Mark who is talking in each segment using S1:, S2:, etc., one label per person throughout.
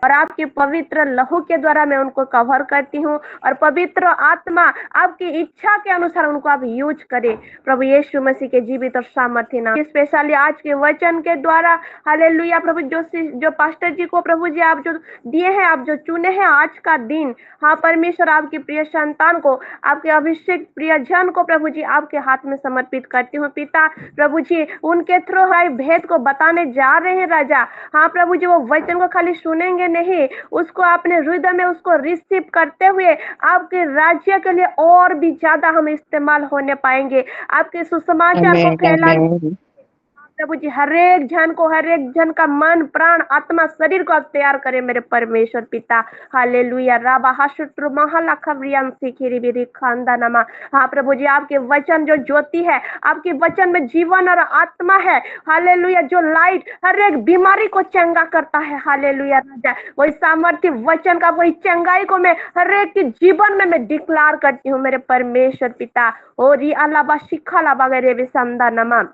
S1: और आपके पवित्र लहू के द्वारा मैं उनको कवर करती हूँ, और पवित्र आत्मा आपकी इच्छा के अनुसार उनको आप यूज करें प्रभु यीशु मसीह के जीवित और सामर्थ्य नाम। स्पेशली आज के वचन के द्वारा हालेलुया प्रभु, जो पास्टर जी को प्रभु जी आप जो दिए हैं, आप जो चुने हैं आज का दिन, हाँ परमेश्वर आपकी प्रिय संतान को, आपके अभिषेक प्रिय जन को प्रभु जी आपके हाथ में समर्पित करती हूँ पिता। प्रभु जी उनके थ्रू हर भेद को बताने जा रहे हैं राजा। हाँ प्रभु जी वो वचन को खाली सुनेंगे नहीं, उसको अपने हृदय में उसको रिसीव करते हुए आपके राज्य के लिए और भी ज्यादा हम इस्तेमाल होने पाएंगे। आपके सुसमाचार को फैला प्रभु जी हर एक जन का मन प्राण आत्मा शरीर को आप तैयार करें मेरे परमेश्वर पिता। हालेलुया राबा हाशुट्रु महला खबरियम सिखिरी बिरी खांदा नमा। हाँ प्रभु जी आपके वचन जो ज्योति है, आपके वचन में जीवन और आत्मा है। हालेलुया जो लाइट हर एक बीमारी को चंगा करता है। हालेलुया राजा वही सामर्थ्य वचन का, वही चंगाई को मैं हर एक के जीवन में मैं डिक्लार करती हूँ मेरे परमेश्वर पिता। ओ री अलाबा शिखा लाबा गरे विसंदा नमा।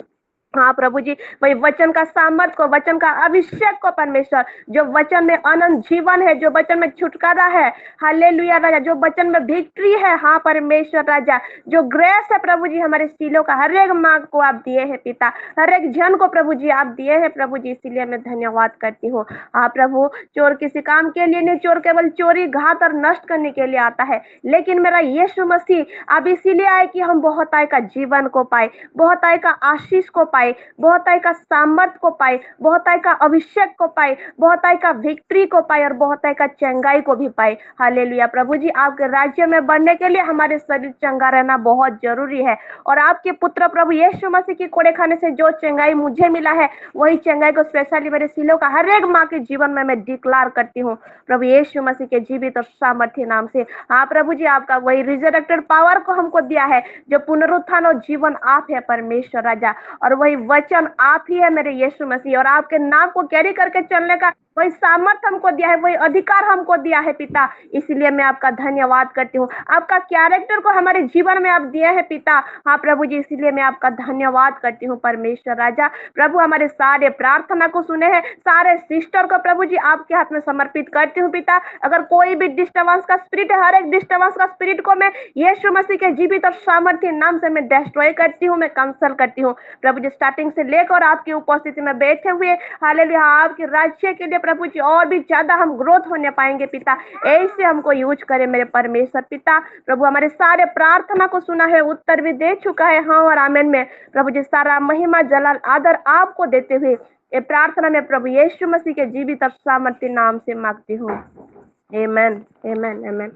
S1: हाँ प्रभु जी वही वचन का सामर्थ को, वचन का अभिषेक को परमेश्वर, जो वचन में अनंत जीवन है, जो वचन में छुटकारा है। हालेलुया राजा जो वचन में विक्ट्री है। हाँ परमेश्वर राजा जो ग्रेस है प्रभु जी हमारे सीलों का हर एक मार्ग को आप दिए हैं पिता, हर एक जन को प्रभु जी आप दिए हैं प्रभु जी, इसीलिए मैं धन्यवाद करती हूँ। हाँ प्रभु चोर किसी काम के लिए नहीं, चोर केवल चोरी घात और नष्ट करने के लिए आता है, लेकिन मेरा यीशु मसीह अब इसीलिए आए कि हम बहुत आय का जीवन को पाए, बहुत आय का आशीष को पाए, बहुत आय का सामर्थ को पाए, बहुत आय का अभिषेक को पाए, बहुत आय का विक्ट्री को पाए, और बहुत आय का चंगाई को भी पाए। हालेलुया प्रभु जी आपके राज्य में बढ़ने के लिए हमारे शरीर चंगा रहना बहुत जरूरी है, और आपके पुत्र प्रभु यीशु मसीह की कोड़े खाने से जो चंगाई मुझे मिला है, वही चंगाई को स्पेशली मेरे सिलों का हर एक माँ के जीवन में मैं डिक्लार करती हूँ प्रभु यीशु मसीह के जीवित और सामर्थ्य नाम से। हाँ प्रभु जी आपका वही रिजरेक्टेड पावर को हमको दिया है, जो पुनरुत्थान और जीवन आप है परमेश्वर राजा, और वही वचन आप ही है मेरे यीशु मसीह, और आपके नाम को कैरी करके चलने का वही सामर्थ्य हमको दिया है, वही अधिकार हमको दिया है पिता। इसलिए मैं आपका धन्यवाद करती हूँ, आपका कैरेक्टर को हमारे जीवन में आप दिए हैं पिता। हाँ प्रभु जी इसलिए मैं आपका धन्यवाद करती हूँ परमेश्वर राजा। प्रभु हमारे सारे प्रार्थना को सुने हैं, सारे सिस्टर को प्रभु जी आपके हाथ में समर्पित करती हूँ पिता। अगर कोई भी डिस्टर्बेंस का स्पिरिट है, हर एक डिस्टर्बेंस का स्पिरिट को मैं यीशु मसीह के जीवित और सामर्थ्य नाम से मैं डिस्ट्रॉय करती हूँ, मैं कैंसल करती हूँ प्रभु जी। स्टार्टिंग से लेकर आपकी उपस्थिति में बैठे हुए हालेलुया आपके राज्य के लिए प्रभु जी और भी ज्यादा हम ग्रोथ होने पाएंगे पिता, ऐसे हमको यूज करे मेरे परमेश्वर पिता। प्रभु हमारे सारे प्रार्थना को सुना है, उत्तर भी दे चुका है हाँ और आमेन में प्रभु जी। सारा महिमा जलाल आदर आपको देते हुए ये प्रार्थना में प्रभु यीशु मसीह के जीवित और सामर्थ्य नाम से मांगती हूँ, amen amen amen.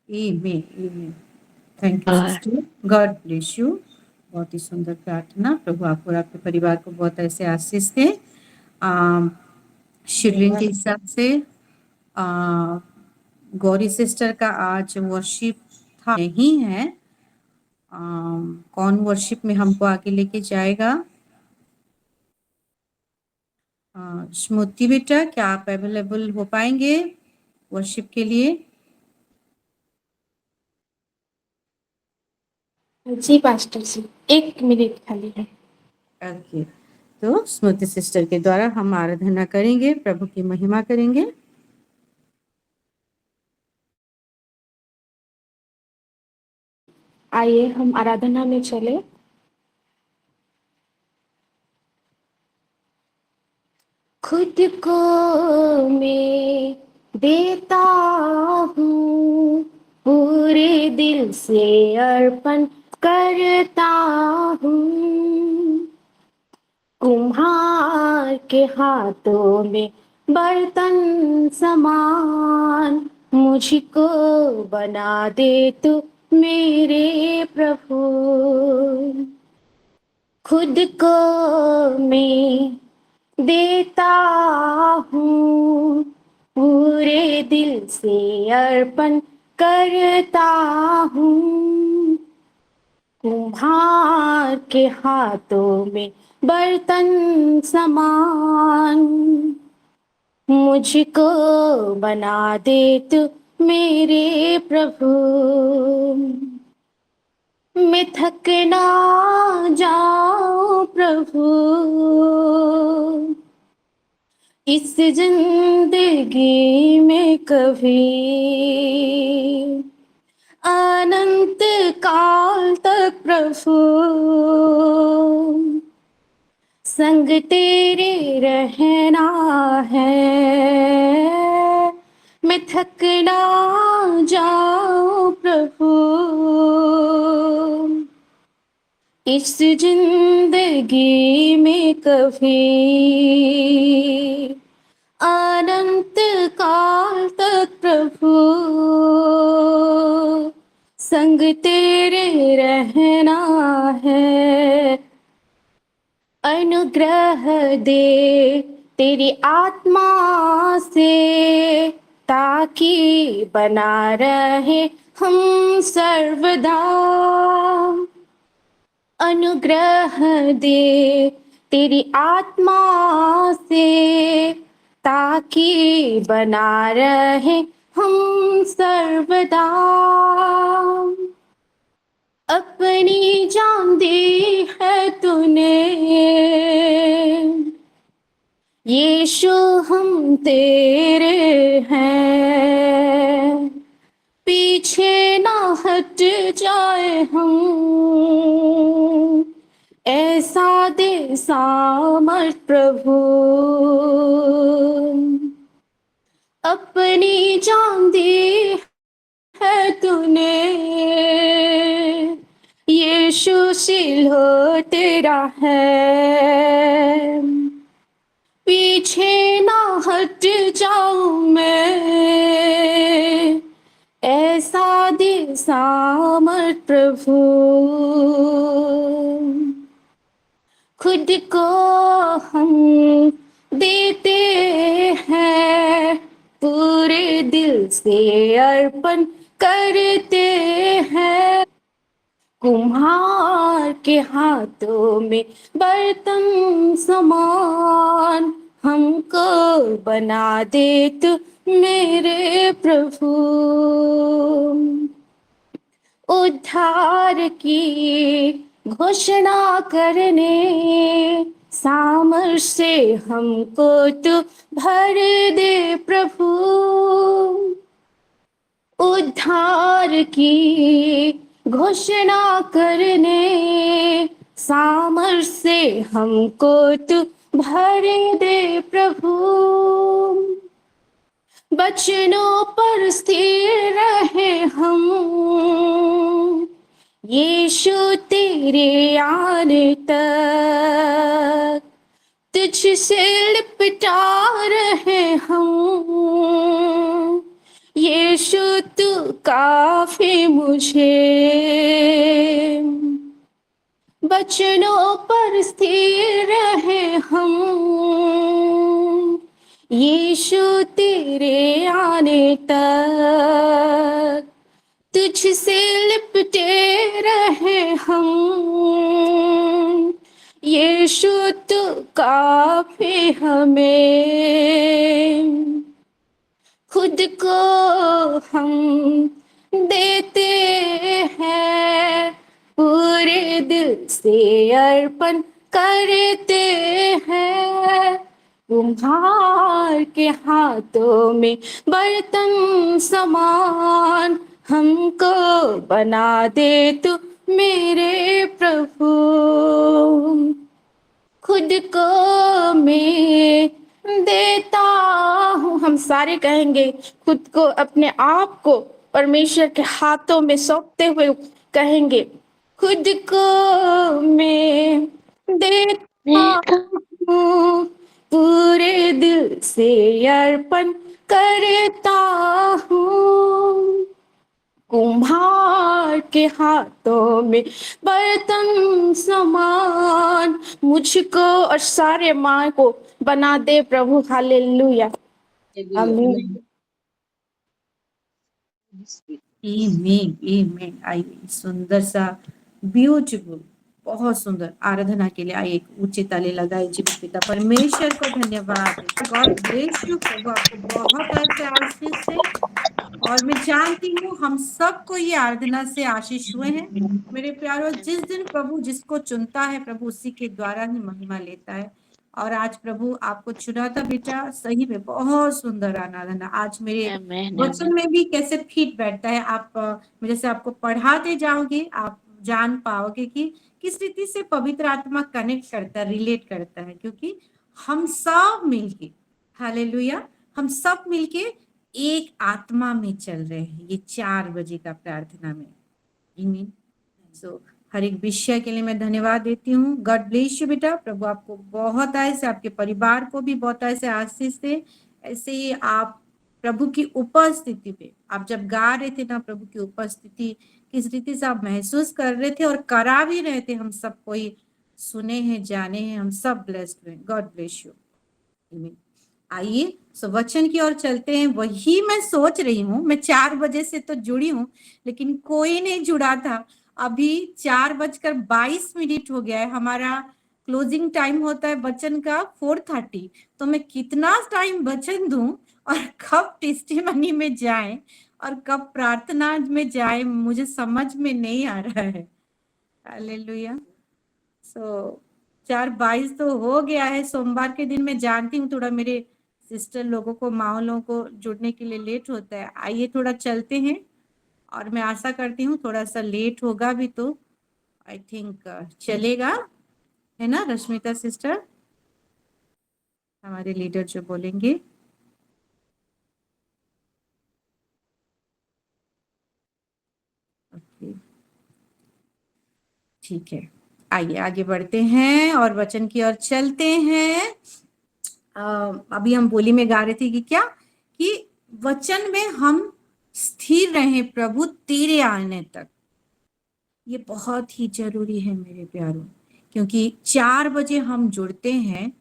S2: Amen. Thank you sister, God bless you. बहुत ही सुंदर प्रार्थना। प्रभु आपको और आपके परिवार को बहुत ऐसे आशीष दे। शेड्यूलिंग के हिसाब से गौरी सिस्टर का आज वर्शिप था नहीं है। कौन वर्शिप में हमको आगे लेके जाएगा? स्मृति बेटा क्या आप अवेलेबल हो पाएंगे वर्शिप के लिए?
S3: जी पास्टर जी 1 मिनट खाली है।
S2: ओके, तो स्मृति सिस्टर के द्वारा हम आराधना करेंगे, प्रभु की महिमा करेंगे।
S3: आइए हम आराधना में चले। खुद को मैं देता हूँ, पूरे दिल से अर्पण करता हूँ। कुम्हार के हाथों में बर्तन समान मुझको बना दे तू मेरे प्रभु। खुद को मैं देता हूँ, पूरे दिल से अर्पण करता हूँ। कुम्हार के हाथों में बर्तन समान मुझको बना दे तू मेरे प्रभु। मैं थक ना जाऊं प्रभु, इस जिंदगी में कभी अनंत काल तक प्रभु संग तेरे रहना है। मैं थक ना जाऊं प्रभु, इस जिंदगी में कभी अनंत काल तक प्रभु संग तेरे रहना है। अनुग्रह दे तेरी आत्मा से, ताकि बना रहे हम सर्वदा। अनुग्रह दे तेरी आत्मा से, ताकि बना रहे हम सर्वदा। अपनी जान दी है तूने यीशु, हम तेरे हैं। पीछे ना हट जाए हम, ऐसा दे सामर्थ प्रभु। अपनी जान दी है तूने यीशु, सिलो तेरा है। पीछे ना हट जाऊं मैं, ऐसा दे सामर्थ प्रभु। खुद को हम देते हैं, पूरे दिल से अर्पण करते हैं। कुम्हार के हाथों में बर्तन समान हमको बना दे तू मेरे प्रभु। उद्धार की घोषणा करने सामर्थ से हमको तू भर दे प्रभु। उद्धार की घोषणा करने सामर्थ से हमको तू भर दे प्रभु। बचनों पर स्थिर रहे हम, यीशु तेरे आने तक। तुझसे लिपटा रहे हम, यीशु तू काफी मुझे। बचनों पर स्थिर रहे हम, यीशु तेरे आने तक। तुझसे लिपटे रहे हम, यीशु तू काफी हमें। खुद को हम देते हैं, पूरे दिल से अर्पण करते हैं। कुम्हार के हाथों में बर्तन समान हमको बना दे तू मेरे प्रभु। खुद को मैं देता हूँ, हम सारे कहेंगे, खुद को अपने आप को परमेश्वर के हाथों में सौंपते हुए कहेंगे, खुद को मैं देता हूँ, पूरे दिल से अर्पण करता हूँ। कुम्हार के हाथों में बर्तन समान मुझको और सारे माँ को बना दे प्रभु। हालेलुया, आमीन।
S2: आमीन आमीन। आइए सुंदर सा ब्यूटीफुल, बहुत सुंदर आराधना के लिए आइए एक ऊंचे ताले लगाए। जीवित पिता परमेश्वर को धन्यवाद। God bless you. प्रभु आपको बहुत ऐसे आशीष है, और मैं जानती हूँ हम सबको ये आराधना से आशीष हुए हैं। मेरे प्यारों, जिस दिन प्रभु जिसको चुनता है, प्रभु उसी के द्वारा ही महिमा लेता है। और आज प्रभु आपको चुना था बेटा, सही में बहुत सुंदर आराधना आज मेरे
S3: Amen.
S2: वचन में भी कैसे फिट बैठता है। आप मेरे से आपको पढ़ाते जाओगे, आप जान पाओगे कि किस रीति से पवित्र आत्मा कनेक्ट करता है, रिलेट करता है, क्योंकि हम सब मिलके, हालेलुया, हम सब मिलके एक आत्मा में चल रहे हैं ये 4 बजे का प्रार्थना में। आमीन। सो हर एक विषय के लिए मैं धन्यवाद देती हूँ। गॉड ब्लेस यू बेटा, प्रभु आपको बहुत ऐसे, आपके परिवार को भी बहुत ऐसे आशीष दे। ऐसे ही आप प्रभु की उपस्थिति पे, आप जब गा रहे थे ना, प्रभु की उपस्थिति किस रीति से आप महसूस कर रहे थे और करा भी रहे थे, हम सब कोई सुने हैं, जाने हैं, हम सब ब्लेस्ड हुए। God bless you. आमीन। आइए सो वचन की ओर चलते हैं। वही मैं सोच रही हूँ, मैं 4 बजे से तो जुड़ी हूँ लेकिन कोई नहीं जुड़ा था। अभी 4:22 हो गया है, हमारा क्लोजिंग टाइम होता है वचन का 4:30। तो मैं कितना टाइम वचन दूं और कब टेस्टिमनी में जाए और कब प्रार्थना में जाए, मुझे समझ में नहीं आ रहा है। हालेलुया। सो 4:22 तो हो गया है। सोमवार के दिन मैं जानती हूँ थोड़ा मेरे सिस्टर लोगों को, माँ लोगों को जुड़ने के लिए लेट होता है। आइए थोड़ा चलते हैं और मैं आशा करती हूँ थोड़ा सा लेट होगा भी तो आई थिंक चलेगा, है ना रश्मिता सिस्टर, हमारे लीडर जो बोलेंगे। ओके ठीक है, आइए आगे बढ़ते हैं और वचन की ओर चलते हैं। अभी हम बोली में गा रहे थे कि क्या, कि वचन में हम स्थिर रहें प्रभु तेरे आने तक। ये बहुत ही जरूरी है मेरे प्यारों, क्योंकि 4 बजे हम जुड़ते हैं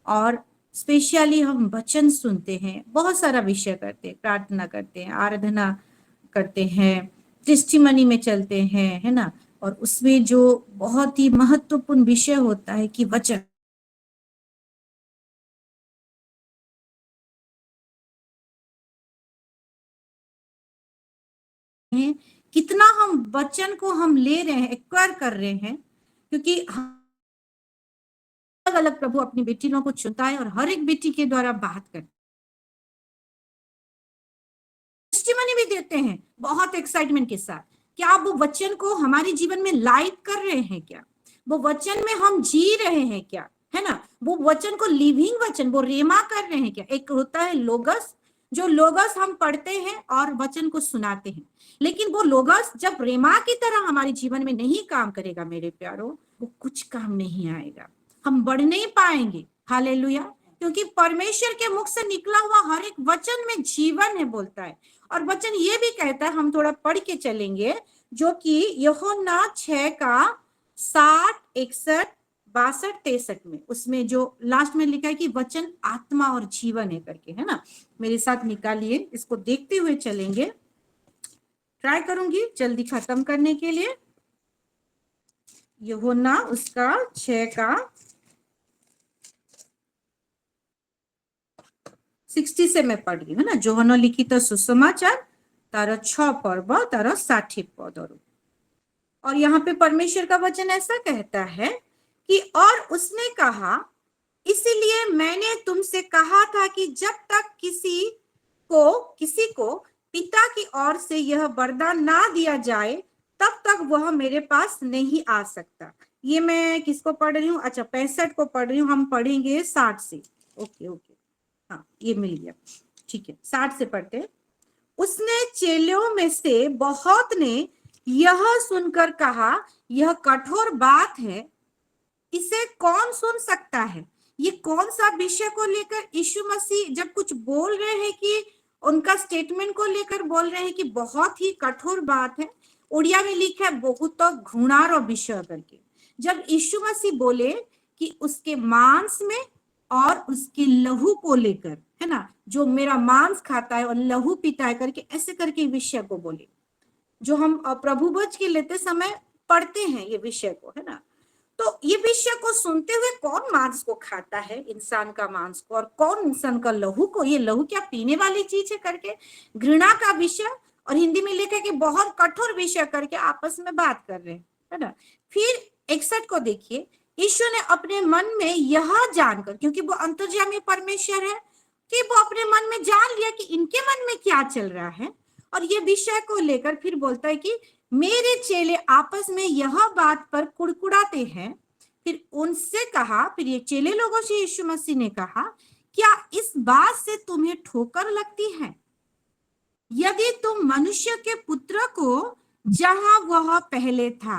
S2: और स्पेशली हम वचन सुनते हैं, बहुत सारा विषय करते हैं, प्रार्थना करते हैं, आराधना करते हैं, टेस्टिमनी में चलते हैं, है ना। और उसमें जो बहुत ही महत्वपूर्ण विषय होता है कि वचन, कितना हम वचन को हम ले रहे हैं, एक्वायर कर रहे हैं, क्योंकि अलग अलग प्रभु अपनी बेटी लोगों को चुनता है और हर एक बेटी के द्वारा बात करता है, टेस्टिमनी भी देते हैं बहुत एक्साइटमेंट के साथ। क्या आप वो वचन को हमारे जीवन में लाइव कर रहे हैं? क्या वो वचन में हम जी रहे हैं? क्या, है ना, वो वचन को लिविंग वचन, वो रेमा कर रहे हैं क्या? एक होता है लोगस, जो लोगस हम पढ़ते हैं और वचन को सुनाते हैं, लेकिन वो लोगस जब रेमा की तरह हमारे जीवन में नहीं काम करेगा मेरे प्यारों, वो कुछ काम नहीं आएगा, हम बढ़ नहीं पाएंगे। हालेलुया। क्योंकि परमेश्वर के मुख से निकला हुआ हर एक वचन में जीवन है बोलता है। और वचन ये भी कहता है, हम थोड़ा पढ़ के चलेंगे, जो कि यूहन्ना 6:60, 61, 62, 63 में, उसमें जो लास्ट में लिखा है कि वचन आत्मा और जीवन है करके, है ना। मेरे साथ निकालिए, इसको देखते हुए चलेंगे। ट्राई करूंगी जल्दी खत्म करने के लिए। यूहन्ना उसका 6:60 से मैं पढ़ रही हूँ ना। जोहन लिखित सुसमाचार तार 6 पर्व तार 60 पद। और यहाँ पे परमेश्वर का वचन ऐसा कहता है कि और उसने कहा, इसीलिए मैंने तुमसे कहा था कि जब तक किसी को पिता की ओर से यह वरदान ना दिया जाए तब तक वह मेरे पास नहीं आ सकता। ये मैं किसको पढ़ रही हूँ? अच्छा 65 को पढ़ रही हूँ। हम पढ़ेंगे 60 से। ओके, हाँ ये मिल गया, ठीक है। 60 से पढ़ते हैं। उसने चेलों में से बहुत ने यह सुनकर कहा, यह कठोर बात है, इसे कौन सुन सकता है? ये कौन सा विषय को लेकर यीशु मसीह जब कुछ बोल रहे हैं कि उनका स्टेटमेंट को लेकर बोल रहे हैं कि बहुत ही कठोर बात है। उड़िया में लिखा है बहुत घृणार विषय करके। जब यीशु मसीह बोले कि उसके मांस में और उसके लहू को लेकर, है ना, जो मेरा मांस खाता है और लहू पीता है करके, ऐसे करके विषय को बोले, जो हम प्रभु भोज के लेते समय पढ़ते हैं ये विषय को, है ना। तो ये विषय को सुनते हुए कौन मांस को खाता है, इंसान का मांस को, और कौन इंसान का लहू को? ये लहू क्या पीने वाली चीज है करके घृणा का विषय, और हिंदी में लिखा है कि बहुत कठोर विषय करके आपस में बात कर रहे हैं, है ना। फिर 61 को देखिए, यीशु ने अपने मन में यह जानकर, क्योंकि वो अंतर्यामी परमेश्वर है, कि वो अपने मन में जान लिया कि इनके मन में क्या चल रहा है, और ये विषय को लेकर फिर बोलता है कि मेरे चेले आपस में यह बात पर कुड़कुड़ाते हैं। फिर उनसे कहा, फिर ये चेले लोगों से यीशु मसीह ने कहा, क्या इस बात से तुम्हें ठोकर लगती है? यदि तुम मनुष्य के पुत्र को जहां वह पहले था,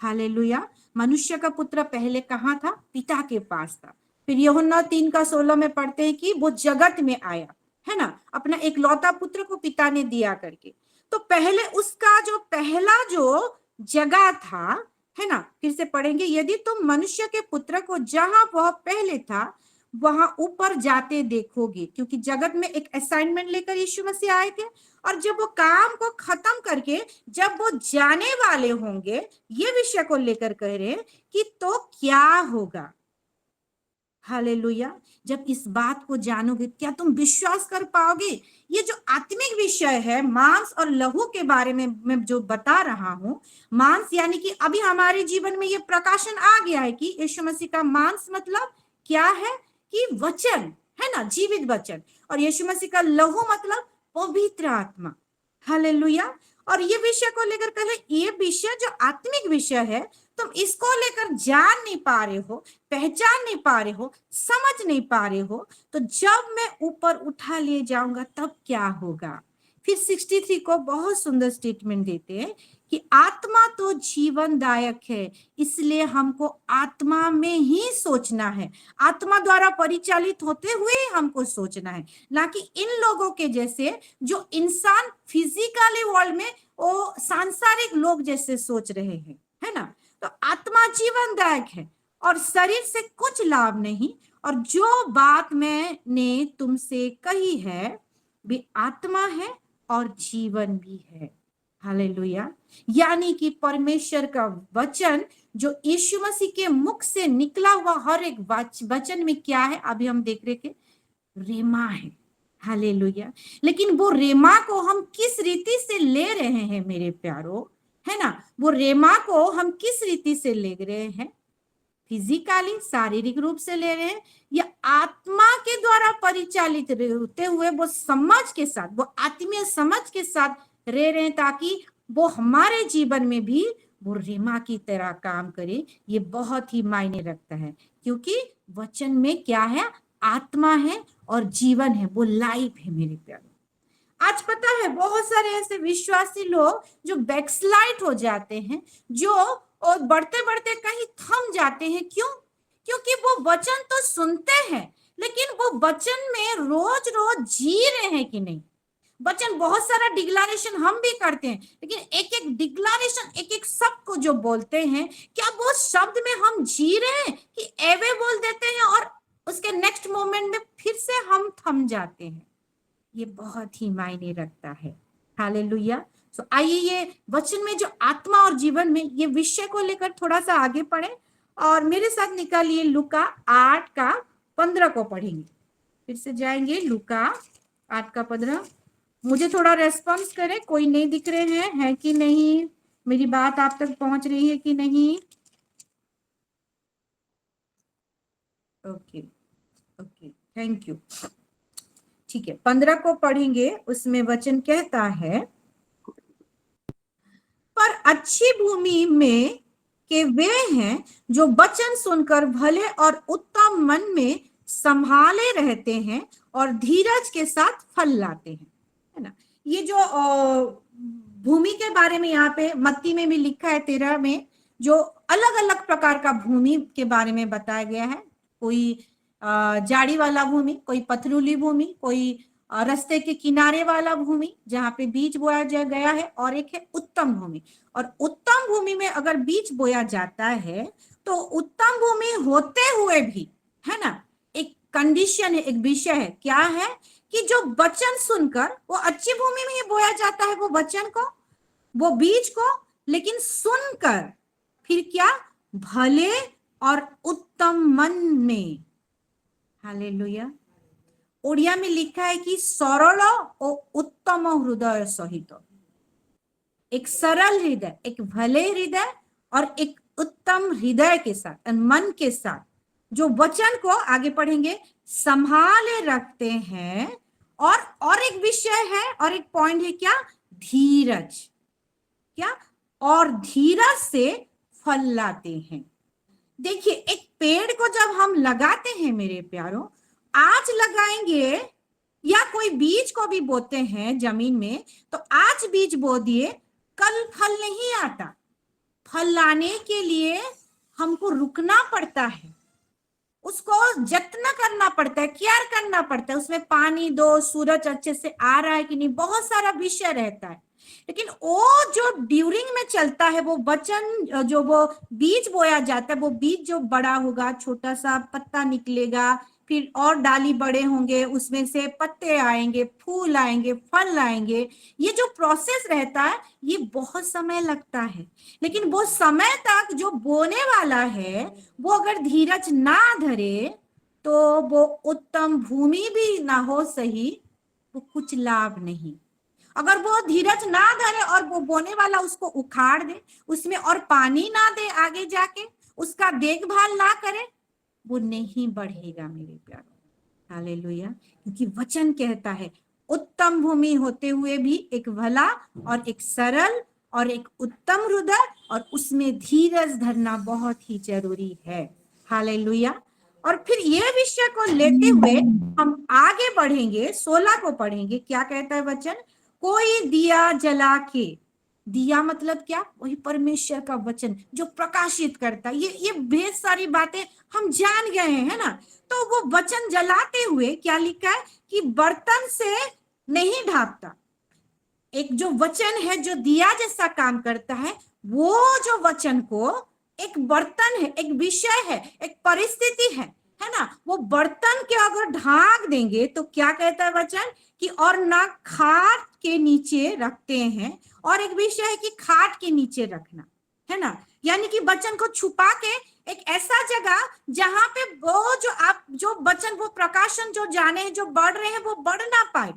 S2: हालेलुया, मनुष्य का पुत्र पहले कहाँ था? पिता के पास था। फिर यूहन्ना 3:16 में पढ़ते हैं कि वो जगत में आया, है ना, अपना एक लौता पुत्र को पिता ने दिया करके। तो पहले उसका जो पहला जो जगह था, है ना, फिर से पढ़ेंगे, यदि तुम मनुष्य के पुत्र को जहां वह पहले था वहां ऊपर जाते देखोगे, क्योंकि जगत में एक असाइनमेंट लेकर यीशु मसीह आए थे, और जब वो काम को खत्म करके जब वो जाने वाले होंगे, ये विषय को लेकर कह रहे हैं कि तो क्या होगा। हालेलुया, जब इस बात को जानोगे क्या तुम विश्वास कर पाओगे? ये जो आत्मिक विषय है, मांस और लहू के बारे में मैं जो बता रहा हूं, मांस यानी कि अभी हमारे जीवन में ये प्रकाशन आ गया है कि यीशु मसीह का मांस मतलब क्या है, कि वचन, है ना, जीवित वचन, और यीशु मसीह का लहू मतलब पवित्र आत्मा। हालेलुया, और ये विषय को लेकर कहे, ये विषय जो आत्मिक विषय है, तुम इसको लेकर जान नहीं पा रहे हो, पहचान नहीं पा रहे हो, समझ नहीं पा रहे हो, तो जब मैं ऊपर उठा ले जाऊंगा तब क्या होगा। फिर 63 को बहुत सुंदर स्टेटमेंट देते हैं कि आत्मा तो जीवनदायक है, इसलिए हमको आत्मा में ही सोचना है, आत्मा द्वारा परिचालित होते हुए हमको सोचना है, ना कि इन लोगों के जैसे जो इंसान फिजिकली वर्ल्ड में वो सांसारिक लोग जैसे सोच रहे हैं, है ना। तो आत्मा जीवनदायक है और शरीर से कुछ लाभ नहीं, और जो बात मैंने तुमसे कही है भी आत्मा है और जीवन भी है। हालेलुया, यानी कि परमेश्वर का वचन जो यीशु मसीह के मुख से निकला हुआ हर एक वचन में क्या है, अभी हम देख रहे थे, रेमा है। हालेलुया, लेकिन वो रेमा को हम किस रीति से ले रहे हैं मेरे प्यारो, है ना, वो रेमा को हम किस रीति से ले रहे हैं, फिजिकली शारीरिक रूप से ले रहे हैं, या आत्मा के द्वारा परिचालित होते हुए वो समझ के साथ, वो आत्मीय समझ के साथ रह रहे हैं, ताकि वो हमारे जीवन में भी वो रेमा की तरह काम करे। ये बहुत ही मायने रखता है, क्योंकि वचन में क्या है, आत्मा है और जीवन है, वो लाइफ है मेरे प्यारे। आज पता है बहुत सारे ऐसे विश्वासी लोग जो बैकस्लाइड हो जाते हैं, जो और बढ़ते बढ़ते कहीं थम जाते हैं। क्यों? क्योंकि वो वचन तो सुनते हैं, लेकिन वो वचन में रोज रोज जी रहे हैं कि नहीं। वचन बहुत सारा डिक्लेरेशन हम भी करते हैं, लेकिन एक एक डिक्लेरेशन, एक एक शब्द को जो बोलते हैं, क्या वो शब्द में हम जी रहे हैं कि एवे बोल देते हैं और उसके नेक्स्ट मोमेंट में फिर से हम थम जाते हैं। ये बहुत ही मायने रखता है। हालेलुया। सो आइए ये वचन में जो आत्मा और जीवन में, ये विषय को लेकर थोड़ा सा आगे पढ़े, और मेरे साथ निकालिए लूका 8:15 को पढ़ेंगे। फिर से जाएंगे लूका 8:15। मुझे थोड़ा रेस्पॉन्स करें, कोई नहीं दिख रहे हैं, है कि नहीं, मेरी बात आप तक पहुंच रही है कि नहीं। Okay okay, thank you. ठीक है, 15 को पढ़ेंगे। उसमें वचन कहता है, पर अच्छी भूमि में के वे हैं जो वचन सुनकर भले और उत्तम मन में संभाले रहते हैं और धीरज के साथ फल लाते हैं, है ना। ये जो भूमि के बारे में यहाँ पे मत्ती में भी लिखा है 13 में, जो अलग अलग प्रकार का भूमि के बारे में बताया गया है। कोई जाड़ी वाला भूमि, कोई पथरीली भूमि, कोई रास्ते के किनारे वाला भूमि जहाँ पे बीज बोया गया है, और एक है उत्तम भूमि। और उत्तम भूमि में अगर बीज बोया जाता है तो उत्तम भूमि होते हुए भी, है ना, एक कंडीशन है, एक विषय है, क्या है कि जो वचन सुनकर, वो अच्छी भूमि में ही बोया जाता है वो वचन को, वो बीज को, लेकिन सुनकर फिर क्या, भले और उत्तम मन में। हालेलुया। ओडिया में लिखा है कि सरल और उत्तम हृदय सहित, एक सरल हृदय, एक भले हृदय और एक उत्तम हृदय के साथ, मन के साथ जो वचन को आगे पढ़ेंगे संभाले रखते हैं। और एक विषय है और एक पॉइंट है क्या? धीरज। क्या? और धीरज से फल लाते हैं। देखिए, एक पेड़ को जब हम लगाते हैं मेरे प्यारों, आज लगाएंगे या कोई बीज को भी बोते हैं जमीन में, तो आज बीज बो दिए, कल फल नहीं आता। फल लाने के लिए हमको रुकना पड़ता है, उसको जत्न करना पड़ता है, केयर करना पड़ता है, उसमें पानी दो, सूरज अच्छे से आ रहा है कि नहीं, बहुत सारा विषय रहता है। लेकिन वो जो ड्यूरिंग में चलता है, वो वचन जो वो बीज बोया जाता है, वो बीज जो बड़ा होगा, छोटा सा पत्ता निकलेगा, फिर और डाली बड़े होंगे, उसमें से पत्ते आएंगे, फूल आएंगे, फल आएंगे। ये जो प्रोसेस रहता है ये बहुत समय लगता है। लेकिन वो समय तक जो बोने वाला है वो अगर धीरज ना धरे तो वो उत्तम भूमि भी ना हो सही, वो कुछ लाभ नहीं। अगर वो धीरज ना धरे और वो बोने वाला उसको उखाड़ दे, उसमें और पानी ना दे, आगे जाके उसका देखभाल ना करे, वो नहीं बढ़ेगा मेरे प्यारों। हालेलुया। क्योंकि वचन कहता है उत्तम भूमि होते हुए भी एक भला और एक सरल और एक उत्तम हृदय, और उसमें धीरज धरना बहुत ही जरूरी है। हालेलुया। और फिर ये विषय को लेते हुए हम आगे बढ़ेंगे, 16 को पढ़ेंगे। क्या कहता है वचन? कोई दिया जला के, दिया मतलब क्या? वही परमेश्वर का वचन जो प्रकाशित करता है। ये बहुत सारी बातें हम जान गए हैं, है ना। तो वो वचन जलाते हुए क्या लिखा है कि बर्तन से नहीं ढापता। एक जो वचन है जो दिया जैसा काम करता है, वो जो वचन को एक बर्तन है, एक विषय है, एक परिस्थिति है ना, वो बर्तन के अगर ढाक देंगे तो क्या कहता है वचन कि और ना खाट के नीचे रखते हैं। और एक विषय है कि खाट के नीचे रखना, है ना, यानी कि वचन को छुपा के एक ऐसा जगह जहां पे वो जो आप जो वचन, वो प्रकाशन जो जाने हैं, जो बढ़ रहे हैं, वो बढ़ ना पाए,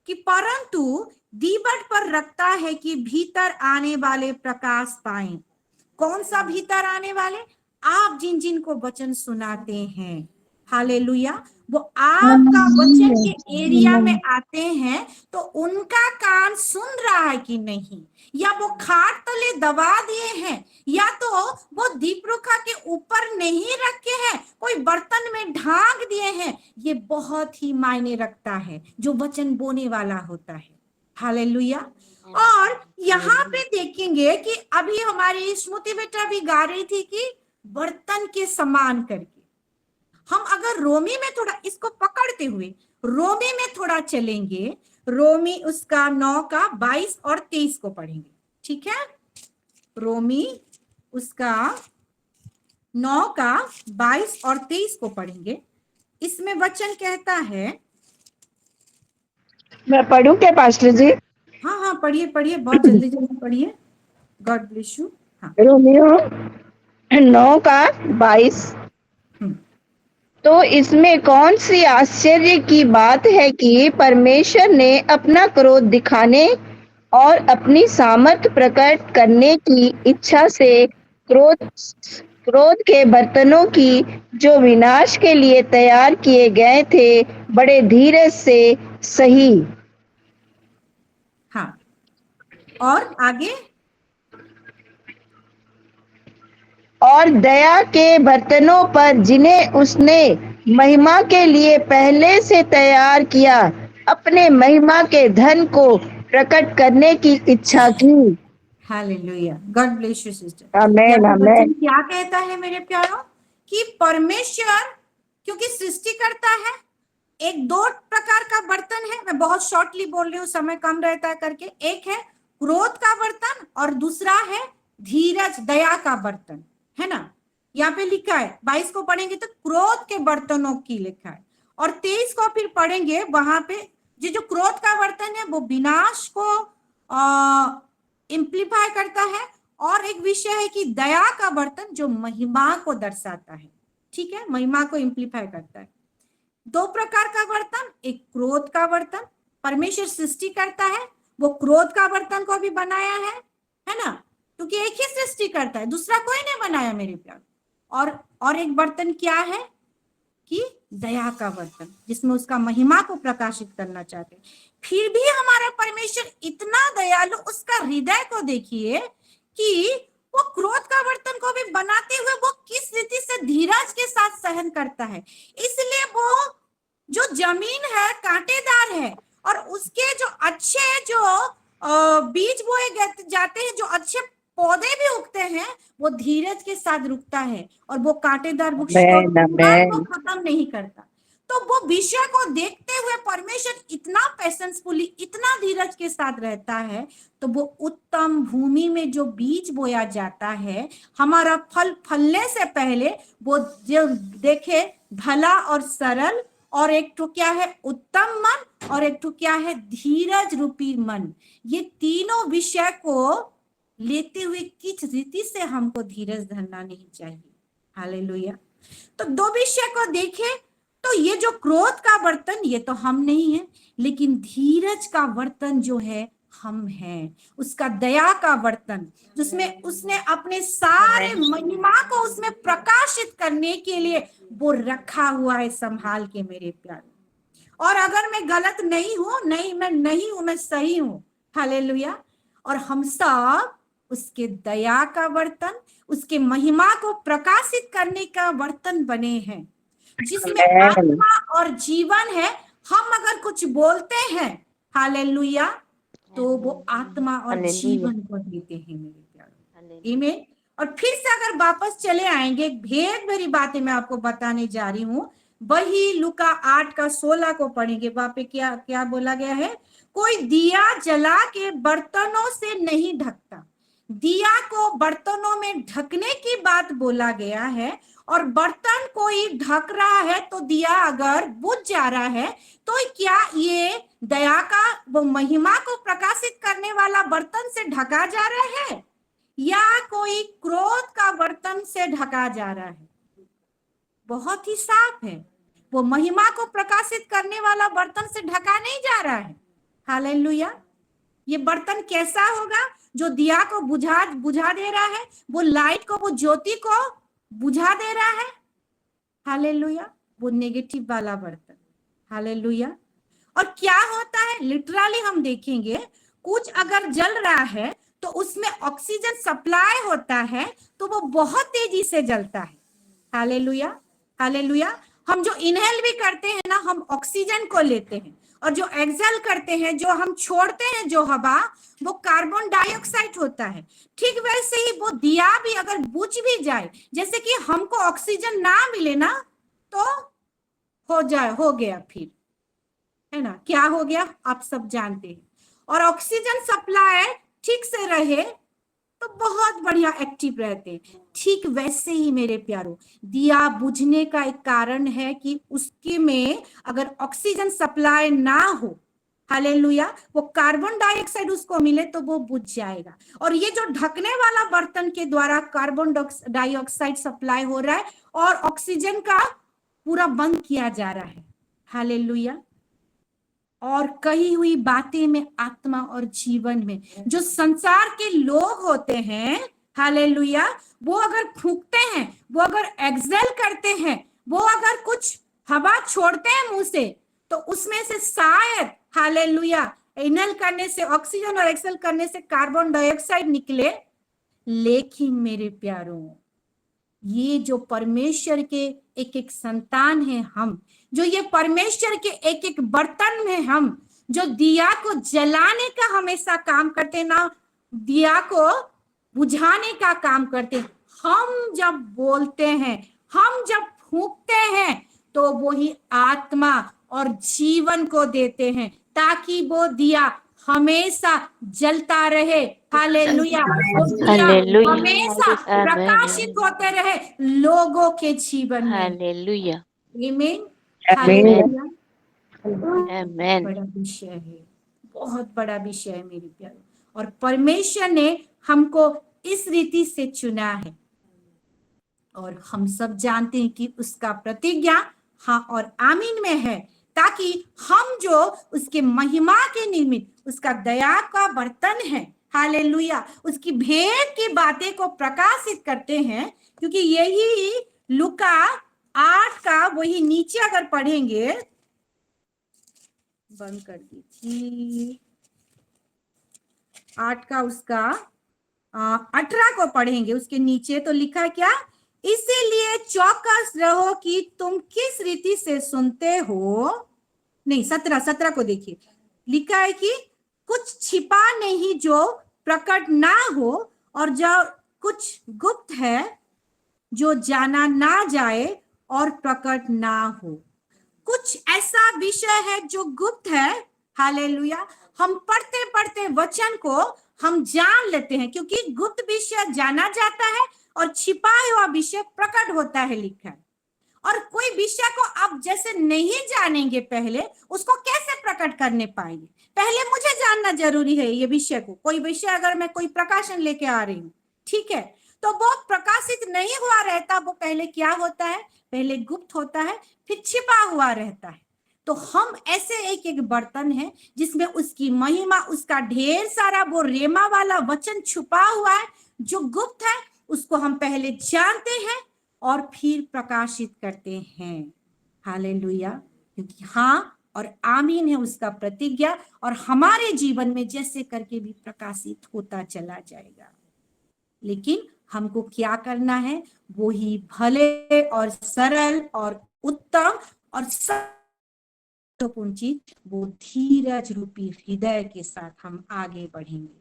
S2: कि परंतु दीवट पर रखता है कि भीतर आने वाले प्रकाश पाए। कौन सा भीतर आने वाले? आप जिन जिन को वचन सुनाते हैं, हालेलुया, वो आपका वचन के एरिया में आते हैं, तो उनका कान सुन रहा है कि नहीं, या वो खाट तले दबा दिए हैं, या तो वो दीपरुखा के ऊपर नहीं रखे हैं, कोई बर्तन में ढांक दिए हैं। ये बहुत ही मायने रखता है जो वचन बोने वाला होता है। हालेलुया। और यहाँ पे देखेंगे कि अभी हमारी स्मृति बेटा भी गा रही थी कि बर्तन के समान करके। हम अगर रोमी में थोड़ा इसको पकड़ते हुए रोमी में थोड़ा चलेंगे, रोमी उसका 9 का 22 और 23 को पढ़ेंगे, ठीक है। रोमी उसका 9 का 22 और 23 को पढ़ेंगे। इसमें वचन कहता है,
S4: मैं पढ़ूं क्या पास्टर जी?
S2: हाँ हाँ पढ़िए पढ़िए, बहुत जल्दी जल्दी पढ़िए। God bless you. हाँ,
S4: रोमियो 9 का 22। तो इसमें कौन सी आश्चर्य की बात है कि परमेश्वर ने अपना क्रोध दिखाने और अपनी सामर्थ प्रकट करने की इच्छा से क्रोध के बर्तनों की जो विनाश के लिए तैयार किए गए थे, बड़े धीरज से सही।
S2: हाँ, और आगे?
S4: और दया के बर्तनों पर जिन्हें उसने महिमा के लिए पहले से तैयार किया, अपने महिमा के धन को प्रकट करने की इच्छा की।
S2: Hallelujah. God bless you sister.
S4: Amen amen.
S2: क्या कहता है मेरे प्यारों कि परमेश्वर क्योंकि सृष्टि करता है, एक 2 प्रकार का बर्तन है, मैं बहुत शॉर्टली बोल रही हूँ, समय कम रहता है करके। एक है क्रोध का बर्तन और दूसरा है धीरज दया का बर्तन, है ना। यहाँ पे लिखा है 22 को पढ़ेंगे तो क्रोध के बर्तनों की लिखा है, और 23 को फिर पढ़ेंगे, वहां पे जो क्रोध का बर्तन है वो विनाश को इम्प्लीफाई करता है, और एक विषय है कि दया का बर्तन जो महिमा को दर्शाता है, ठीक है, महिमा को इम्प्लीफाई करता है। 2 प्रकार का बर्तन, एक क्रोध का बर्तन, परमेश्वर सृष्टि करता है, वो क्रोध का बर्तन को भी बनाया है ना, क्योंकि एक ही सृष्टि करता है, दूसरा कोई नहीं बनाया मेरे प्यार। और एक बर्तन क्या है कि दया का बर्तन, जिसमें उसका महिमा को प्रकाशित करना चाहते हैं। फिर भी हमारा परमेश्वर इतना दयालु, उसका हृदय को देखिए कि वो क्रोध का बर्तन को भी बनाते हुए वो किस रीति से धीरज के साथ सहन करता है। इसलिए वो जो जमीन है कांटेदार है, और उसके जो अच्छे जो बीज बोए जाते हैं, जो अच्छे पौधे भी उगते हैं, वो धीरज के साथ रुकता है, और वो कांटेदार वृक्ष को खत्म नहीं करता। तो वो विषय को देखते हुए परमेश्वर इतना पेशेंसफुली, इतना धीरज के साथ रहता है। तो वो उत्तम भूमि में जो बीज बोया जाता है, हमारा फल फलने से पहले वो जो देखे भला और सरल, और एक तो क्या है उत्तम मन, और एक तो क्या है धीरज रूपी मन। ये तीनों विषय को लेते हुए किस रीति से हमको धीरज धरना नहीं चाहिए। हालेलुया। तो दो विषय को देखें, तो ये जो क्रोध का बर्तन ये तो हम नहीं है, लेकिन धीरज का बर्तन जो है हम हैं। उसका दया का बर्तन जिसमें उसने अपने सारे महिमा को उसमें प्रकाशित करने के लिए वो रखा हुआ है संभाल के मेरे प्यारे। और अगर मैं गलत नहीं हूं, नहीं मैं नहीं हूं, मैं सही हूं। हालेलुया। और हम सब उसके दया का बर्तन, उसके महिमा को प्रकाशित करने का बर्तन बने हैं, जिसमें आत्मा और जीवन है। हम अगर कुछ बोलते हैं हालेलुया, तो वो आत्मा और जीवन को देते हैं मेरे प्यारे। आमीन। और फिर से अगर वापस चले आएंगे, भेद भरी बातें मैं आपको बताने जा रही हूँ। वही लूका 8:16 को पढ़ेंगे। वहां पे क्या क्या बोला गया है? कोई दिया जला के बर्तनों से नहीं ढकता। दिया को बर्तनों में ढकने की बात बोला गया है, और बर्तन कोई ढक रहा है तो दिया अगर बुझ जा रहा है, तो क्या ये दया का वो महिमा को प्रकाशित करने वाला बर्तन से ढका जा रहा है, या कोई क्रोध का बर्तन से ढका जा रहा है? बहुत ही साफ है, वो महिमा को प्रकाशित करने वाला बर्तन से ढका नहीं जा रहा है। हालेलुया। ये बर्तन कैसा होगा? जो दिया को बुझा दे रहा है, वो लाइट को, वो ज्योति को बुझा दे रहा है। हालेलुया। वो नेगेटिव वाला बर्तन। हालेलुया। और क्या होता है लिटरली हम देखेंगे, कुछ अगर जल रहा है तो उसमें ऑक्सीजन सप्लाई होता है, तो वो बहुत तेजी से जलता है। हालेलुया। हालेलुया। हम जो इनहेल भी करते हैं ना, हम ऑक्सीजन को लेते हैं, और जो एक्सहेल करते हैं, जो हम छोड़ते हैं जो हवा, वो कार्बन डाइऑक्साइड होता है। ठीक वैसे ही वो दिया भी अगर बुझ भी जाए, जैसे कि हमको ऑक्सीजन ना मिले ना, तो हो गया, फिर है ना, क्या हो गया आप सब जानते हैं। और ऑक्सीजन सप्लाई ठीक से रहे तो बहुत बढ़िया एक्टिव रहते हैं। ठीक वैसे ही मेरे प्यारो, दिया बुझने का एक कारण है कि उसके में अगर ऑक्सीजन सप्लाई ना हो, हालेलुया, वो कार्बन डाइऑक्साइड उसको मिले तो वो बुझ जाएगा। और ये जो ढकने वाला बर्तन के द्वारा कार्बन डाइऑक्साइड सप्लाई हो रहा है और ऑक्सीजन का पूरा बंद किया जा रहा है। हालेलुया। और कही हुई बातें में आत्मा और जीवन में जो संसार के लोग होते हैं, हालेलुया, वो अगर फूंकते हैं, वो अगर एक्सहेल करते हैं, वो अगर कुछ हवा छोड़ते हैं मुंह से, तो उसमें से शायद हालेलुया इनहेल करने से ऑक्सीजन और एक्सहेल करने से कार्बन डाइऑक्साइड निकले। लेकिन मेरे प्यारों, ये जो परमेश्वर के एक एक संतान है, हम जो ये परमेश्वर के एक एक बर्तन में, हम जो दिया को जलाने का हमेशा काम करते ना, दिया को बुझाने का काम करते, हम जब बोलते हैं, हम जब फूंकते हैं, तो वही आत्मा और जीवन को देते हैं, ताकि वो दिया हमेशा जलता रहे। हालेलुया। हमेशा प्रकाशित होते रहे लोगों के जीवन में।
S5: हालेलुया।
S2: आमीन।
S4: आमीन।
S2: बड़ा विषय है, बहुत बड़ा विषय है मेरे प्यारे। और परमेश्वर ने हमको इस रीति से चुना है, और हम सब जानते हैं कि उसका प्रतिज्ञा हाँ और आमीन में है, ताकि हम जो उसके महिमा के निमित्त उसका दया का बर्तन है, हालेलुया, उसकी भेद की बातें को प्रकाशित करते हैं, क्योंकि यही लूका 8 का वही नीचे अगर पढ़ेंगे, बंद कर दी थी 8 का उसका 18 को पढ़ेंगे, उसके नीचे तो लिखा है क्या, इसीलिए चौकस रहो कि तुम किस रीति से सुनते हो, नहीं 17 को देखिए, लिखा है कि कुछ छिपा नहीं जो प्रकट ना हो, और जो कुछ गुप्त है जो जाना ना जाए और प्रकट ना हो। कुछ ऐसा विषय है जो गुप्त है, हालेलुया, हम पढ़ते पढ़ते वचन को हम जान लेते हैं, क्योंकि गुप्त विषय जाना जाता है और छिपा हुआ विषय प्रकट होता है, लिखा है। और कोई विषय को आप जैसे नहीं जानेंगे पहले, उसको कैसे प्रकट करने पाएंगे? पहले मुझे जानना जरूरी है ये विषय को। कोई विषय अगर मैं कोई प्रकाशन लेके आ रही हूँ, ठीक है, तो वो प्रकाशित नहीं हुआ रहता, वो पहले क्या होता है, पहले गुप्त होता है, फिर छिपा हुआ रहता है। तो हम ऐसे एक एक बर्तन है जिसमें उसकी महिमा, उसका ढेर सारा वो रेमा वाला वचन छुपा हुआ है, जो गुप्त है उसको हम पहले जानते हैं और फिर प्रकाशित करते हैं। हालेलुया, क्योंकि हाँ और आमीन है उसका प्रतिज्ञा, और हमारे जीवन में जैसे करके भी प्रकाशित होता चला जाएगा। लेकिन हमको क्या करना है, वो ही भले और सरल और उत्तम और महत्वपूर्ण चीज, वो धीरज रूपी हृदय के साथ हम आगे बढ़ेंगे।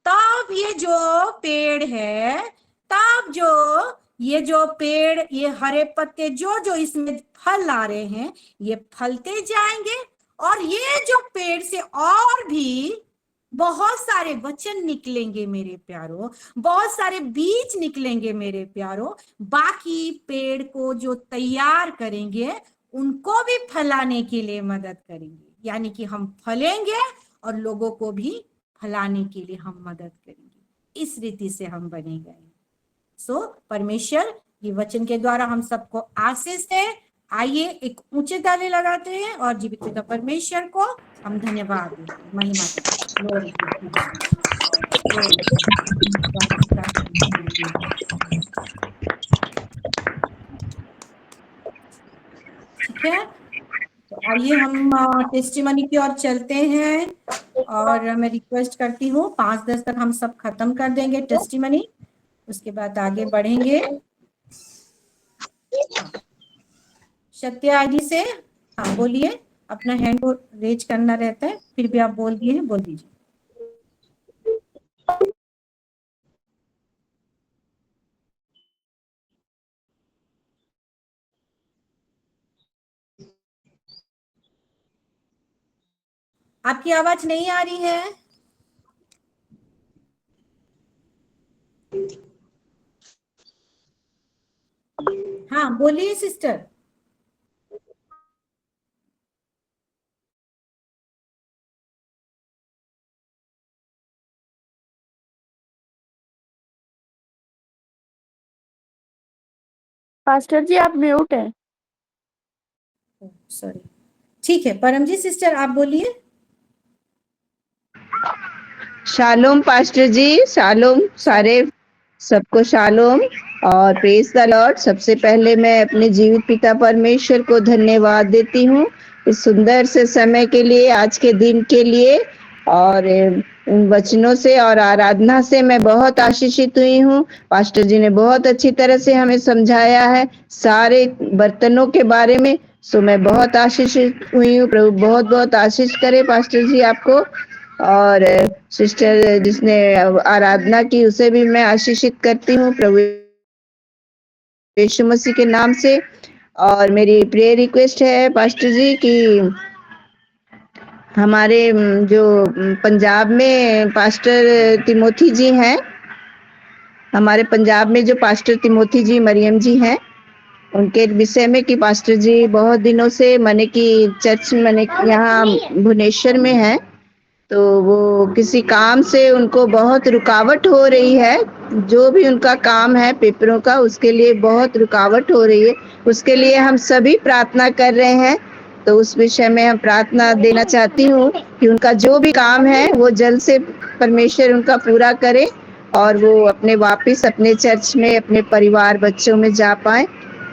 S2: तब ये जो पेड़ है, तब जो ये पेड़, ये हरे पत्ते जो इसमें फल ला रहे हैं, ये फलते जाएंगे, और ये जो पेड़ से और भी बहुत सारे वचन निकलेंगे मेरे प्यारों, बहुत सारे बीज निकलेंगे मेरे प्यारों। बाकी पेड़ को जो तैयार करेंगे उनको भी फलाने के लिए मदद करेंगे, यानी कि हम फलेंगे और लोगों को भी फलाने के लिए हम मदद करेंगे। इस रीति से हम बनेंगे। परमेश्वर ये वचन के द्वारा हम सबको आशीष दे। आइए एक ऊंचे ताली लगाते हैं और जीवित पिता परमेश्वर को हम धन्यवाद देते हैं, महिमा ठीक है। तो आइए हम टेस्टिमनी की ओर चलते हैं, और मैं रिक्वेस्ट करती हूँ 5-10 तक हम सब खत्म कर देंगे टेस्टिमनी, उसके बाद आगे बढ़ेंगे। सत्य आईडी से हाँ बोलिए, अपना हैंड को रेज करना रहता है, फिर भी आप बोल दिए हैं, बोल दीजिए। आपकी आवाज नहीं आ रही है। हाँ बोलिए सिस्टर।
S3: पास्टर जी आप म्यूट हैं।
S2: सॉरी, ठीक है। परमजीत सिस्टर आप बोलिए।
S4: शालोम पास्टर जी, शालोम सारे सबको शालोम और प्रेज द लॉर्ड। सबसे पहले मैं अपने जीवित पिता परमेश्वर को धन्यवाद देती हूँ इस सुंदर से समय के लिए, आज के दिन के लिए, और उन वचनों से और आराधना से मैं बहुत आशीषित हुई हूँ। पास्टर जी ने बहुत अच्छी तरह से हमें समझाया है सारे बर्तनों के बारे में, सो मैं बहुत आशीषित हुई हूँ। प्रभु बहुत बहुत आशीष करे पास्टर जी आपको, और सिस्टर जिसने आराधना की उसे भी मैं आशीषित करती हूँ प्रभु यीशु मसीह के नाम से। और मेरी प्रेयर रिक्वेस्ट है पास्टर जी कि हमारे जो पंजाब में पास्टर तिमोथी जी हैं, हमारे पंजाब में जो पास्टर तिमोथी जी मरियम जी हैं, उनके विषय में कि पास्टर जी बहुत दिनों से मने की चर्च मने यहाँ भुवनेश्वर में है, तो वो किसी काम से उनको बहुत रुकावट हो रही है। जो भी उनका काम है पेपरों का, उसके लिए बहुत रुकावट हो रही है। उसके लिए हम सभी प्रार्थना कर रहे हैं, तो उस विषय में हम प्रार्थना देना चाहती हूँ कि उनका जो भी काम है वो जल्द से परमेश्वर उनका पूरा करे और वो अपने वापस अपने चर्च में अपने परिवार बच्चों में जा पाए।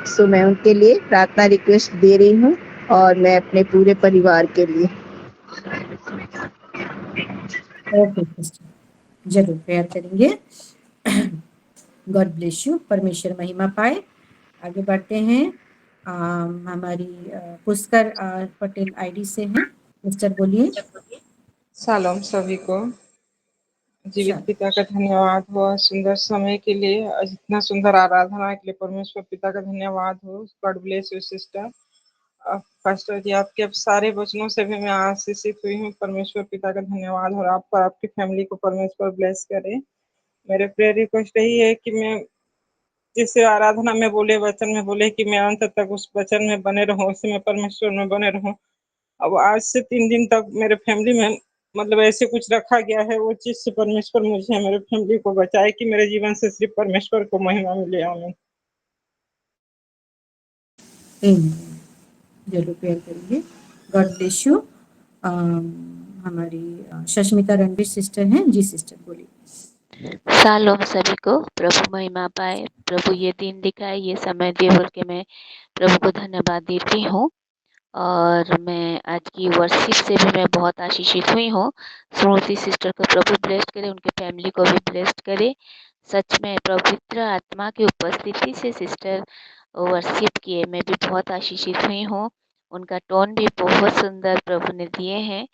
S4: सो मैं उनके लिए प्रार्थना रिक्वेस्ट दे रही हूँ और मैं अपने पूरे परिवार के लिए।
S2: ओके सिस्टर, जरूर प्रेयर करेंगे। गॉड ब्लेस यू, परमेश्वर महिमा पाए। आगे बढ़ते हैं। हमारी पुष्कर पटेल आईडी से हैं। मिस्टर बोलिए।
S5: शालोम सभी को। जीवित पिता का धन्यवाद हो सुंदर समय के लिए और इतना सुंदर आराधना के लिए परमेश्वर पिता का धन्यवाद हो। God bless you sister. Pastor जी, आपके अब सारे वचनों से भी मैं आशीषित हुई हूँ। परमेश्वर पिता का धन्यवाद और आप पर आपकी फैमिली को परमेश्वर ब्लेस करे। मेरे प्रेयर रिक्वेस्ट यही है कि मैं जिस आराधना में बोले, वचन में बोले कि मैं अंत तक उस वचन में बने रहूं, उसमें परमेश्वर में बने रहूं। अब आज से 3 दिन तक मेरे फैमिली में मतलब ऐसे कुछ रखा गया है, वो चीज से परमेश्वर मुझे मेरे फैमिली को बचाए कि मेरे जीवन से सिर्फ परमेश्वर को महिमा मिले। आमीन।
S2: जरूर प्रेयर करेंगे। God bless you. हमारी शश्मिता रणवीर सिस्टर हैं। जी सिस्टर बोलिए।
S6: शालोम सभी को, प्रभु महिमा पाए। प्रभु ये दिन दिखाए, ये समय दे बोल के मैं प्रभु को धन्यवाद देती हूँ। और मैं आज की वर्शिप से भी मैं बहुत आशीषित हुई हूँ। श्रुति सिस्टर को प्रभु ब्लेस्ड करे, उनके फैमिली को भी ब्लेस्ड करे। सच में पवित्र आत्मा की उपस्थिति से सिस्टर वर्शिप किए, मैं भी बहुत आशीषित हुई हूँ। उनका टोन भी बहुत सुंदर प्रभु ने दिए हैं,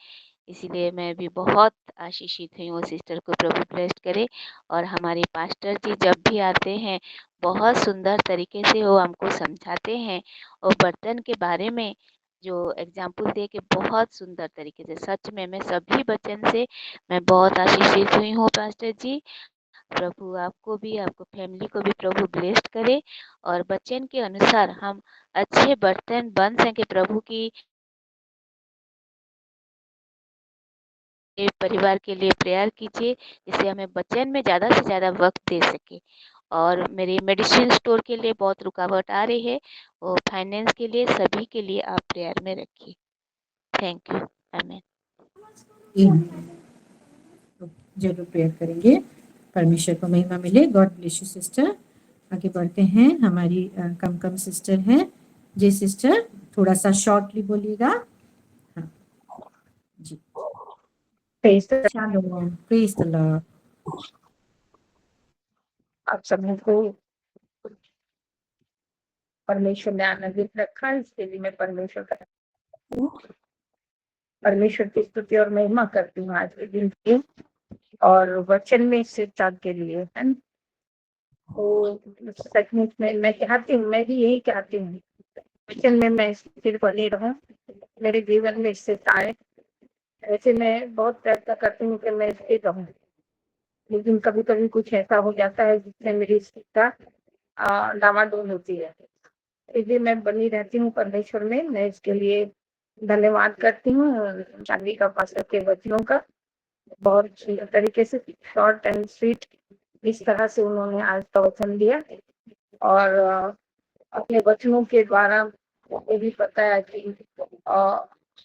S6: इसीलिए मैं भी बहुत आशीषित हुई हूँ। सिस्टर को प्रभु ब्लेस्ड करे। और हमारे पास्टर जी जब भी आते हैं बहुत सुंदर तरीके से वो हमको समझाते हैं और बर्तन के बारे में जो एग्जाम्पल दे के बहुत सुंदर तरीके से। सच में मैं सभी वचन से मैं बहुत आशीषित हुई हूँ पास्टर जी। प्रभु आपको भी, आपको फैमिली को भी प्रभु ब्लेस्ड करे और वचन के अनुसार हम अच्छे बर्तन बन सके प्रभु की। परिवार के लिए प्रेयर कीजिए जिससे हमें वचन में ज़्यादा से ज़्यादा वक्त दे सके। और मेरी मेडिसिन स्टोर के लिए बहुत रुकावट आ रही है, वो फाइनेंस के लिए सभी के लिए आप प्रेयर में रखिए। Thank you. आमीन।
S2: जरूर प्रेयर करेंगे, परमेश्वर को महिमा मिले। God bless you sister. आगे बढ़ते हैं। हमारी कम सिस्टर हैं। जी सिस्टर, थोड़ा सा शॉर्टली बोलिएगा। हाँ जी। शालोम, प्रेज द लॉर्ड।
S7: आप सभी को परमेश्वर ने आनंदित रखा, इसके लिए मैं परमेश्वर की स्तुति और महिमा करती हूँ आज के दिन की और वचन में शिक्षा के लिए, है ना। तो सचमुच में मैं चाहती हूँ, मैं भी यही चाहती हूँ, वचन में मैं स्थिर बनी रहूं, मेरे जीवन में स्थिरता आए। ऐसे मैं बहुत प्रयत्न करती हूँ कि मैं स्थिर रहूं, लेकिन कभी कभी कुछ ऐसा हो जाता है जिससे मेरी स्थिरता डामाडोल होती है। इसलिए मैं बनी रहती हूँ परमेश्वर में। मैं इसके लिए धन्यवाद करती हूँ चांदी का पास्टर के वचनों का। बहुत सुंदर तरीके से शॉर्ट एंड स्वीट इस तरह से उन्होंने आज का वचन दिया और अपने वचनों के द्वारा ये भी बताया कि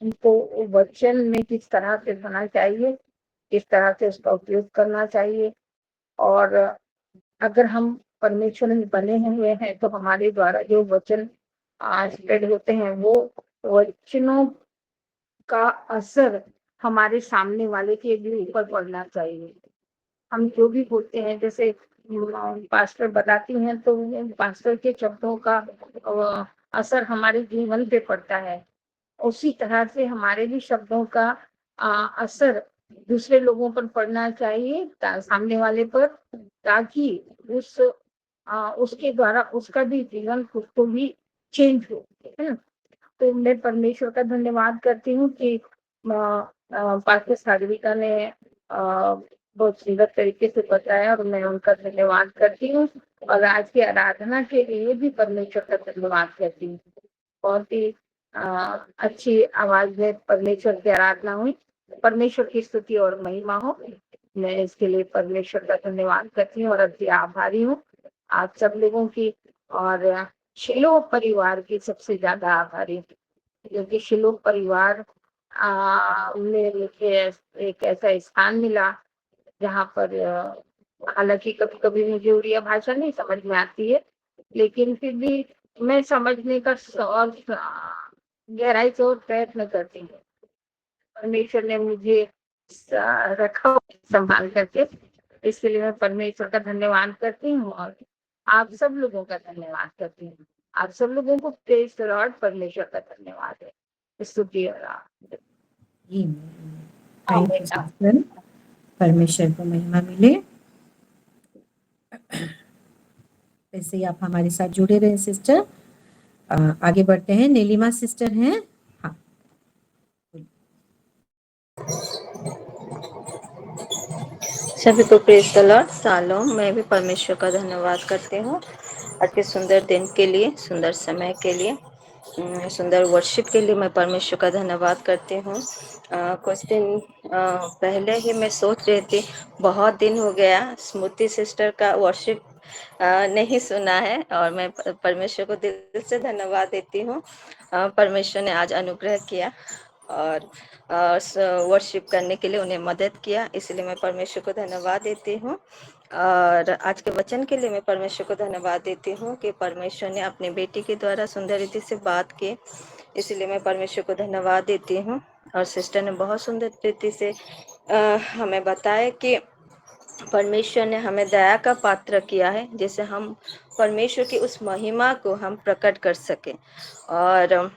S7: उनको वचन में किस तरह से होना चाहिए, किस तरह से उसका उपयोग करना चाहिए। और अगर हम परमेश्वर में बने हुए हैं तो हमारे द्वारा जो वचन स्प्रेड होते हैं वो वचनों का असर हमारे सामने वाले के भी ऊपर पड़ना चाहिए। हम जो भी बोलते हैं, जैसे पास्टर बताती हैं, तो पास्टर के शब्दों का असर हमारे जीवन पे पड़ता है। उसी तरह से हमारे भी शब्दों का असर दूसरे लोगों पर पड़ना चाहिए, सामने वाले पर, ताकि उसके द्वारा उसका भी जीवन खुद को भी चेंज हो, है ना। तो मैं परमेश्वर का धन्यवाद करती हूँ कि पास्टर सागरिका ने बहुत सुंदर तरीके से बताया और मैं उनका धन्यवाद करती हूँ। और आज की आराधना के लिए भी परमेश्वर का धन्यवाद करती हूँ। बहुत ही अच्छी आवाज में परमेश्वर की आराधना हुई। परमेश्वर की स्तुति और महिमा हो। मैं इसके लिए परमेश्वर का धन्यवाद करती हूँ और अति आभारी हूँ आप सब लोगों की, और शिलो परिवार की सबसे ज्यादा आभारी हूँ, क्योंकि शिलो परिवार में मुझे एक ऐसा स्थान मिला जहाँ पर हालांकि कभी कभी मुझे उड़िया भाषा नहीं समझ में आती है, लेकिन फिर भी मैं समझने का और गहराई से और प्रयत्न करती हूँ। परमेश्वर ने मुझे रखा संभाल करके, इसके लिए मैं परमेश्वर का धन्यवाद करती हूँ और आप सब लोगों का धन्यवाद करती हूँ। आप सब लोगों को प्रेज द लॉर्ड, परमेश्वर का धन्यवाद है, स्तुति और
S2: थैंक यू सिस्टर, परमेश्वर को महिमा मिले। ऐसे ही आप हमारे साथ जुड़े रहे सिस्टर। आगे बढ़ते हैं, नीलिमा सिस्टर हैं। हाँ,
S8: सभी को प्रेज द लॉर्ड। शालोम। मैं भी परमेश्वर का धन्यवाद करती हूँ आज के सुंदर दिन के लिए, सुंदर समय के लिए, सुंदर वर्शिप के लिए मैं परमेश्वर का धन्यवाद करती हूँ। कुछ दिन पहले ही मैं सोच रही थी, बहुत दिन हो गया स्मृति सिस्टर का वर्शिप नहीं सुना है, और मैं परमेश्वर को दिल से धन्यवाद देती हूँ। परमेश्वर ने आज अनुग्रह किया और वर्शिप करने के लिए उन्हें मदद किया, इसलिए मैं परमेश्वर को धन्यवाद देती हूँ। और आज के वचन के लिए मैं परमेश्वर को धन्यवाद देती हूँ कि परमेश्वर ने अपनी बेटी के द्वारा सुंदर रीति से बात की, इसलिए मैं परमेश्वर को धन्यवाद देती हूँ। और सिस्टर ने बहुत सुंदर रीति से हमें बताया कि परमेश्वर ने हमें दया का पात्र किया है, जिससे हम परमेश्वर की उस महिमा को हम प्रकट कर सकें, और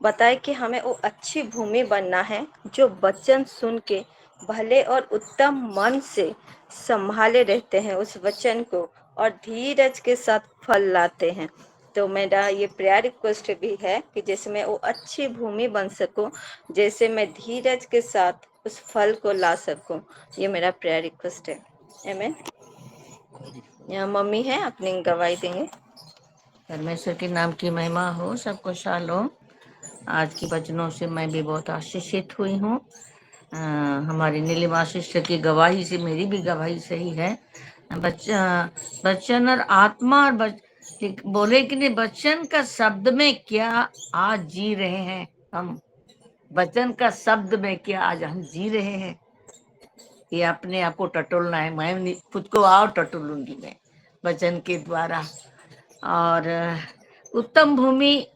S8: बताए कि हमें वो अच्छी भूमि बनना है जो वचन सुन के भले और उत्तम मन से संभाले रहते हैं उस वचन को, और धीरज के साथ फल लाते हैं। तो मेरा ये प्रेयर रिक्वेस्ट भी है कि जैसे मैं वो अच्छी भूमि बन सकूं, जैसे मैं धीरज के साथ उस फल को ला सकूं, ये मेरा प्रेयर रिक्वेस्ट है। आमीन। यहाँ मम्मी है, अपनी गवाही देंगे।
S9: परमेश्वर के नाम की महिमा हो। सबको शालोम। आज की वचनों से मैं भी बहुत आशीषित हुई हूँ। हमारी नीलिमा सिस्टर की गवाही से मेरी भी गवाही सही है। बच्चन और आत्मा और बोले कि नहीं, बच्चन का शब्द में क्या आज जी रहे हैं हम, वचन का शब्द में क्या आज हम जी रहे हैं, ये अपने आप को टटोलना है। मैं खुद को और टटोलूंगी मैं वचन के द्वारा। और उत्तम भूमि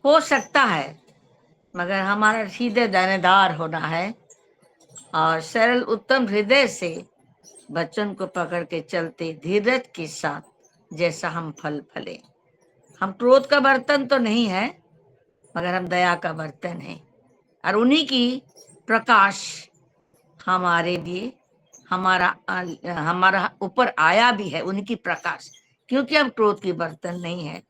S9: हो सकता है, मगर हमारा सीधे दानेदार होना है और सरल उत्तम हृदय से वचन को पकड़ के चलते धीरज के साथ, जैसा हम फल फले। हम क्रोध का बर्तन तो नहीं है, मगर हम दया का बर्तन है, और उन्हीं की प्रकाश हमारे लिए हमारा ऊपर आया भी है, उनकी प्रकाश, क्योंकि हम क्रोध की बर्तन नहीं है।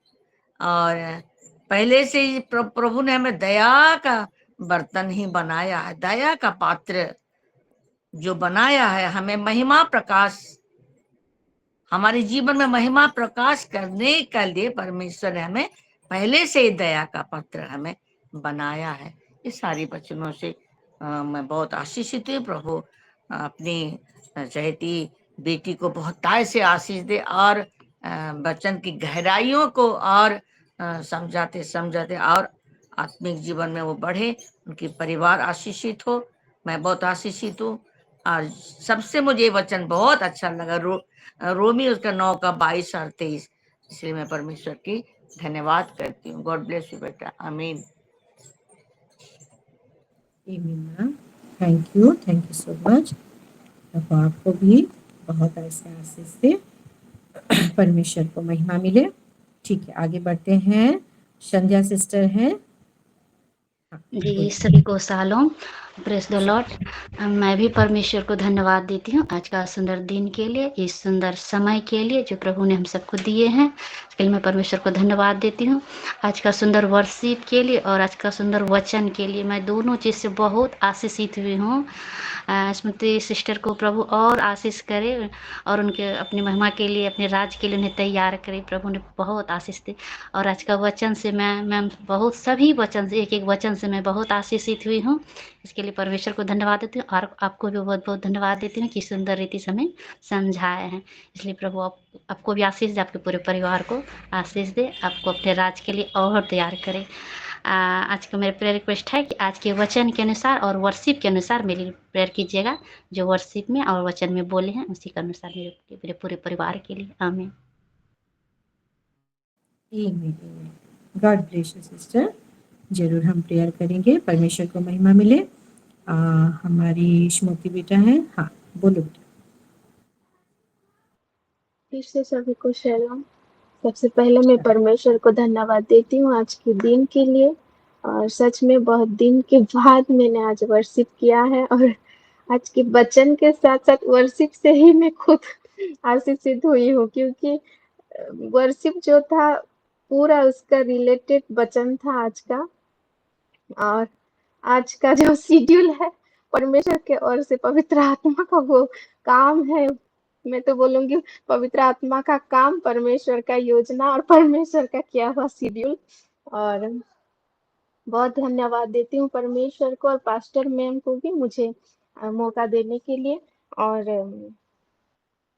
S9: और पहले से ही प्रभु ने हमें दया का बर्तन ही बनाया है, दया का पात्र जो बनाया है। हमें महिमा प्रकाश, हमारे जीवन में महिमा प्रकाश करने के लिए परमेश्वर ने हमें पहले से ही दया का पात्र हमें बनाया है। इस सारी वचनों से मैं बहुत आशीषित हूँ। प्रभु अपनी चहेती बेटी को बहुत ताय से आशीष दे, और वचन की गहराइयों को और समझाते समझाते और आत्मिक जीवन में वो बढ़े, उनकी परिवार आशीषित हो। मैं बहुत आशीषित हूँ। और सबसे मुझे वचन बहुत अच्छा लगा, रोमी उसका 9 का 22 और 23, इसलिए मैं परमेश्वर की धन्यवाद करती हूँ। गॉड ब्लेस यू बेटा। आमीन।
S2: Thank you so much. अब आपको भी बहुत ऐसे आशीष से परमेश्वर को महिमा मिले। ठीक है, आगे बढ़ते हैं। संध्या सिस्टर हैं।
S10: जी, सभी को शालोम, प्रेज द लॉर्ड। मैं भी परमेश्वर को धन्यवाद देती हूँ आज का सुंदर दिन के लिए, इस सुंदर समय के लिए जो प्रभु ने हम सबको दिए हैं, इसके लिए मैं परमेश्वर को धन्यवाद देती हूँ। आज का सुंदर वर्शिप के लिए और आज का सुंदर वचन के लिए मैं दोनों चीज़ से बहुत आशीषित हुई हूँ। स्मृति सिस्टर को प्रभु और आशीष करे और उनके अपनी महिमा के लिए, अपने राज के लिए उन्हें तैयार करे। प्रभु ने बहुत आशीष दी। और आज का वचन से मैं बहुत, सभी वचन से, एक एक वचन से मैं बहुत आशीषित हुई हूँ। इसके लिए परमेश्वर को धन्यवाद देती हूँ और आपको भी बहुत बहुत धन्यवाद देती हूँ कि सुंदर रीति से हमें समझाए हैं। इसलिए प्रभु आपको भी आशीष दे, आपके पूरे परिवार को आशीष दे, आपको अपने राज के लिए और तैयार करे। आज का मेरा प्रेयर रिक्वेस्ट है कि आज के वचन के अनुसार और वर्शिप के अनुसार मेरी प्रेयर कीजिएगा। जो वर्शिप में और वचन में बोले हैं उसी के अनुसार मेरे पूरे परिवार के लिए आमीन।
S2: God bless you sister. जरूर हम प्रेयर करेंगे, परमेश्वर को महिमा मिले। हमारी स्मृति बेटा है, हाँ बोलो बेटा।
S3: फिर से सभी को शैलम। सबसे पहले मैं परमेश्वर को धन्यवाद देती हूँ आज के दिन के लिए, और सच में बहुत दिन के बाद मैंने आज वर्शिप किया है, और आज के वचन के साथ साथ वर्शिप से ही मैं खुद आशीषित हुई हूँ, क्योंकि वर्शिप जो था पूरा उसका रिलेटेड वचन था आज का। और आज का जो शेड्यूल है परमेश्वर के ओर से पवित्र आत्मा का वो काम है, मैं तो बोलूंगी पवित्र आत्मा का काम, परमेश्वर का योजना और परमेश्वर का किया हुआ शेड्यूल। और बहुत धन्यवाद देती हूँ परमेश्वर को और पास्टर मैम को भी मुझे मौका देने के लिए। और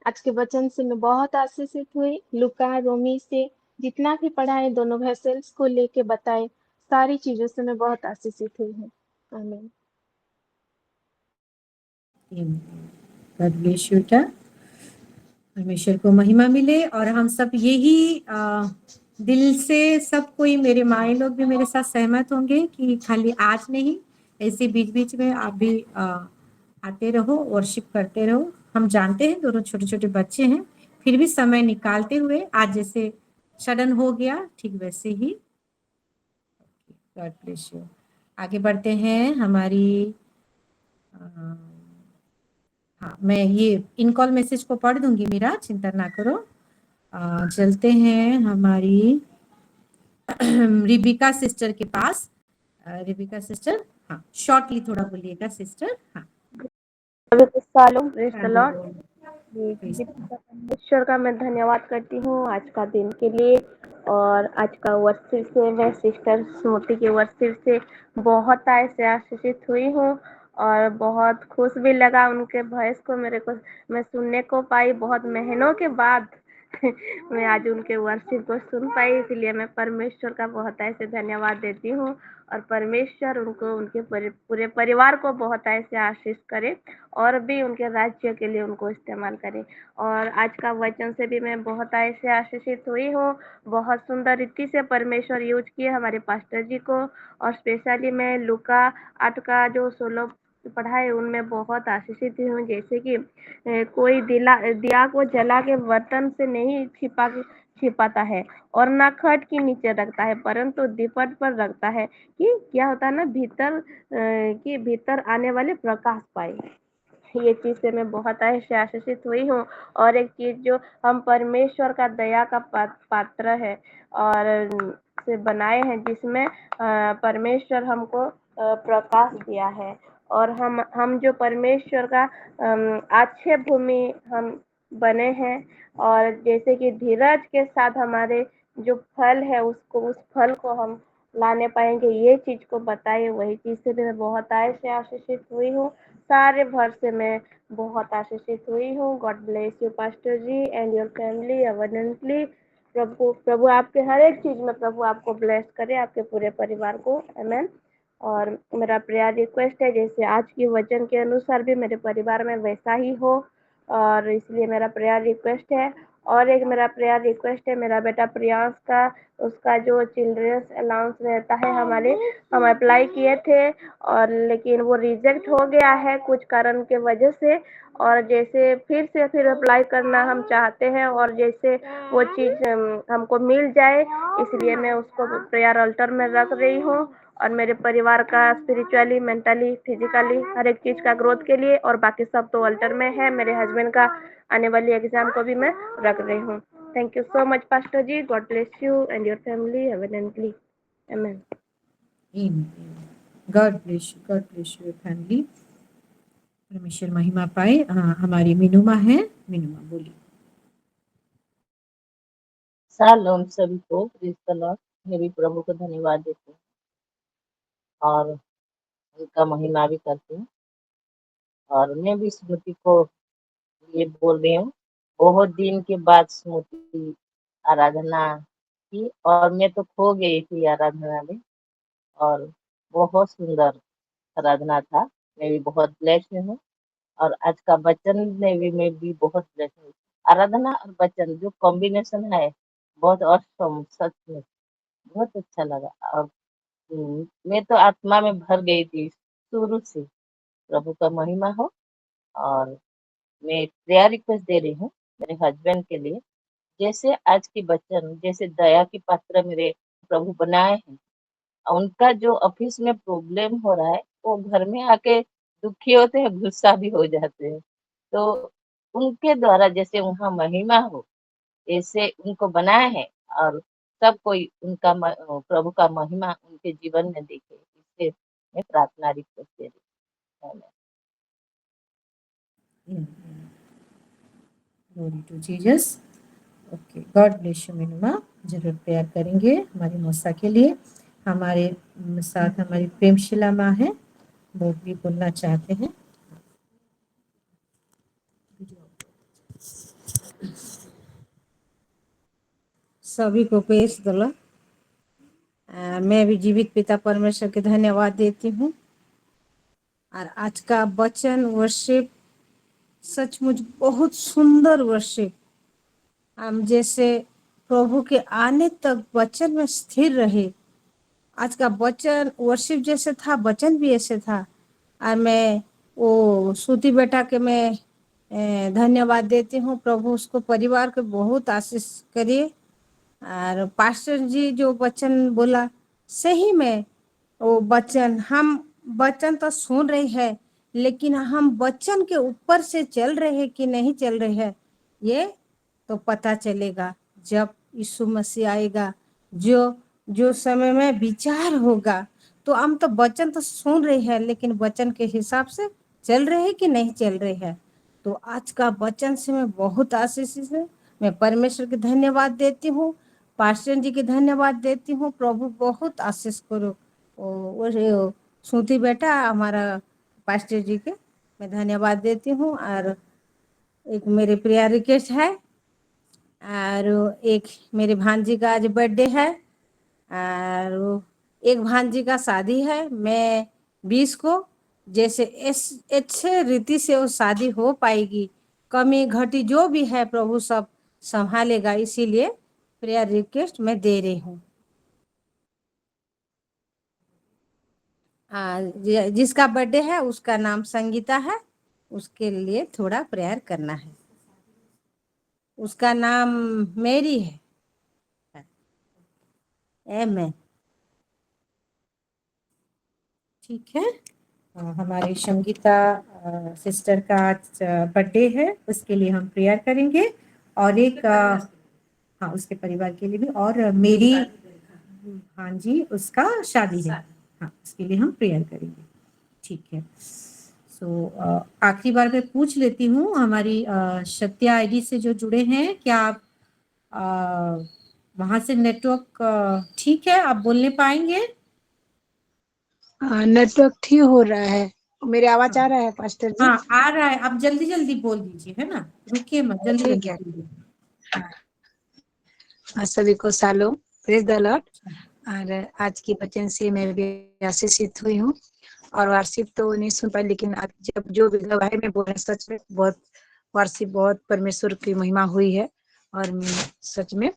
S3: आज के वचन से मैं बहुत आशीषित हुई। लुका रोमी से जितना भी पढ़ाए, दोनों वेसल्स को लेके बताए, सारी चीजों से मैं बहुत आशीषित हुई हूँ। आमीन।
S2: गॉड ब्लेस यू बेटा। परमेश्वर को महिमा मिले। और हम सब यही दिल से, सब कोई, मेरे माए लोग भी मेरे साथ सहमत होंगे कि खाली आज नहीं, ऐसे बीच बीच में आप भी आते रहो, वर्शिप करते रहो। हम जानते हैं दोनों छोटे छोटे बच्चे हैं, फिर भी समय निकालते हुए, आज जैसे सडन हो गया ठीक वैसे ही। God bless you. आगे बढ़ते हैं। हमारी हाँ, मैं ये इन कॉल मैसेज को पढ़ दूंगी, मेरा चिंता ना करो। चलते हैं हमारी रिबिका सिस्टर के पास। रिबिका सिस्टर, हाँ शॉर्टली थोड़ा बोलिएगा सिस्टर। हाँ
S1: शालोम, प्रेज द लॉर्ड। जी, परमेश्वर का मैं धन्यवाद करती हूँ आज का दिन के लिए। और आज का वर्शिप से मैं सिस्टर स्मृति के वर्शिप से बहुत से आशीषित हुई हूँ, और बहुत खुश भी लगा उनके वॉइस को मेरे को मैं सुनने को पाई बहुत महीनों के बाद। मैं आज उनके वर्शिप को सुन पाई, इसलिए मैं परमेश्वर का बहुत ऐसे धन्यवाद देती हूँ। और परमेश्वर उनको, उनके पूरे परिवार को बहुत ऐसे आशीष करे, और भी उनके राज्य के लिए उनको इस्तेमाल करे। और आज का वचन से भी मैं बहुत ऐसे आशीषित हुई हूँ। बहुत सुंदर रीति से परमेश्वर यूज किए हमारे पास्टर जी को। और स्पेशली मैं लुका 8 का जो 16 पढ़ाए उनमें बहुत आशीषित हूँ। जैसे कि कोई दिया को जला के बर्तन से नहीं छिपाता है, और ना खट के नीचे रखता है, परंतु दीपट पर रखता है, कि क्या होता है ना, भीतर आने वाले प्रकाश पाए। ये चीज से मैं बहुत ऐसे आशीषित हुई हूँ। और एक चीज, जो हम परमेश्वर का दया का पात्र है और से बनाए हैं, जिसमें परमेश्वर हमको प्रकाश दिया है। और हम जो परमेश्वर का अच्छे भूमि हम बने हैं। और जैसे कि धीरज के साथ हमारे जो फल है, उसको, उस फल को हम लाने पाएंगे, ये चीज को बताइए। वही चीज से मैं बहुत ऐसे आशीषित हुई हूँ। सारे भर से मैं बहुत आशीषित हुई हूँ। गॉड ब्लेस यू पास्टर जी एंड योर फैमिली अबंडेंटली। प्रभु आपके हर एक चीज में प्रभु आपको ब्लेस करे, आपके पूरे परिवार को। आमेन। और मेरा प्रेयर रिक्वेस्ट है, जैसे आज की वचन के अनुसार भी मेरे परिवार में वैसा ही हो, और इसलिए मेरा प्रेयर रिक्वेस्ट है। और एक मेरा प्रेयर रिक्वेस्ट है, मेरा बेटा प्रियांश का, उसका जो चिल्ड्रंस अलाउंस रहता है, हम अप्लाई किए थे, और लेकिन वो रिजेक्ट हो गया है कुछ कारण के वजह से। और जैसे फिर अप्लाई करना हम चाहते हैं, और जैसे वो चीज हमको मिल जाए, इसलिए मैं उसको प्रेयर अल्टर में रख रही हूँ। और मेरे परिवार का स्पिरिचुअली, मेंटली, फिजिकली हर एक चीज का ग्रोथ के लिए, और बाकी सब तो अल्टर में है। मेरे हस्बैंड का आने वाली एग्जाम को भी मैं रख रही हूँ। Thank you so much pastor ji. God bless you and your family evidently. Amen.
S2: God bless you, God bless you family. परमेश्वर महिमा पाए। हमारी मीनुमा है, मीनुमा बोलिए।
S11: शालोम सभी को, प्रेज द लॉर्ड। मैं भी प्रभु को धन्यवाद देती हूँ और उनका महिमा भी करती हूँ। और मैं भी स्मृति को ये बोल रही हूँ, बहुत दिन के बाद स्मृति आराधना की, और मैं तो खो गई थी आराधना में। और बहुत सुंदर आराधना था। मैं भी बहुत ब्लेस्ड हूँ और आज का वचन में भी मैं भी बहुत ब्लेस्ड हूँ। आराधना और वचन जो कॉम्बिनेशन है बहुत ऑसम, सच में बहुत अच्छा लगा। और मैं तो आत्मा में भर गई थी शुरू से। प्रभु का महिमा हो। और मैं प्रेयर रिक्वेस्ट दे रही हूँ मेरे हस्बैंड के लिए। जैसे आज की वचन जैसे दया की पात्र मेरे प्रभु बनाए हैं, उनका जो ऑफिस में प्रॉब्लम हो रहा है वो घर में आके दुखी होते हैं, गुस्सा भी हो जाते हैं। तो उनके द्वारा जैसे वहाँ महिमा हो ऐसे उनको बनाया है। और सब कोई उनका प्रभु का महिमा उनके जीवन में देखे, इससे मैं प्रार्थना रिक्वेस्ट दे रही हूँ।
S2: Glory to Jesus. Okay, God bless you Meenuma. जरूर प्रेयर करेंगे हमारी मौसा के लिए। हमारे साथ हमारी प्रेमशिला माँ है, वो भी बोलना चाहते हैं। सभी को प्रेज द लॉर्ड। मैं भी जीवित पिता परमेश्वर के धन्यवाद देती हूँ। और आज का वचन वर्शिप सचमुच बहुत सुंदर वर्शिप। हम जैसे प्रभु के आने तक वचन में स्थिर रहे। आज का वचन वर्शिप जैसे था, वचन भी ऐसे था। और मैं वो सूती बेटा के मैं धन्यवाद देती हूँ। प्रभु उसको परिवार के बहुत आशीष करिए। और पास्टर जी जो वचन बोला, सही में वो वचन, हम वचन तो सुन रहे हैं लेकिन हम वचन के ऊपर से चल रहे हैं कि नहीं चल रहे हैं, ये तो पता चलेगा जब यीशु मसीह आएगा। जो समय में विचार होगा, तो हम तो वचन तो सुन रहे हैं लेकिन वचन के हिसाब से चल रहे हैं कि नहीं चल रहे हैं। तो आज का वचन से मैं बहुत आशीषित हूँ। मैं परमेश्वर के धन्यवाद देती हूँ, पास्टर जी के धन्यवाद देती हूँ। प्रभु बहुत आशीष करो। वो सूती बेटा हमारा पास्टर जी के मैं धन्यवाद देती हूँ। और एक मेरे प्रेयर रिक्वेस्ट है, और एक मेरे भांजी का आज बर्थडे है, और एक भांजी का शादी है। मैं 20 को जैसे अच्छे रीति से वो शादी हो पाएगी, कमी घटी जो भी है प्रभु सब संभालेगा। इसीलिए प्रेयर रिक्वेस्ट मैं दे रही हूँ। जिसका बर्थडे है उसका नाम संगीता है, उसके लिए थोड़ा प्रेयर करना है। उसका नाम मेरी है। आमेन। ठीक है। हमारी संगीता सिस्टर का बर्थडे है, उसके लिए हम प्रेयर करेंगे। और एक हाँ, उसके परिवार के लिए भी। और मेरी हाँ जी, उसका शादी है, हाँ, उसके लिए हम प्रेयर करेंगे। ठीक है। सो आखिरी बार मैं पूछ लेती हूँ, हमारी सत्या आईडी से जो जुड़े हैं, क्या आप वहां से नेटवर्क ठीक है, आप बोलने पाएंगे?
S12: नेटवर्क ठीक हो रहा है। मेरी आवाज आ रहा है पास्टर जी?
S2: हाँ, आ रहा है। आप जल्दी जल्दी बोल दीजिए, है ना, रुकिए मत, जल्दी
S12: ठीक
S2: जल्दी
S12: है।
S2: बोलिए।
S12: सभी को सालों प्रेज द लॉर्ड। और आज की वचन से मैं भी आशीषित हुई हूँ। और वार्षिक तो नहीं सुन पाई, लेकिन आज जब जो भी गवाही में बोले, सच में बहुत वार्षिक, बहुत परमेश्वर की महिमा हुई है। और मैं सच में,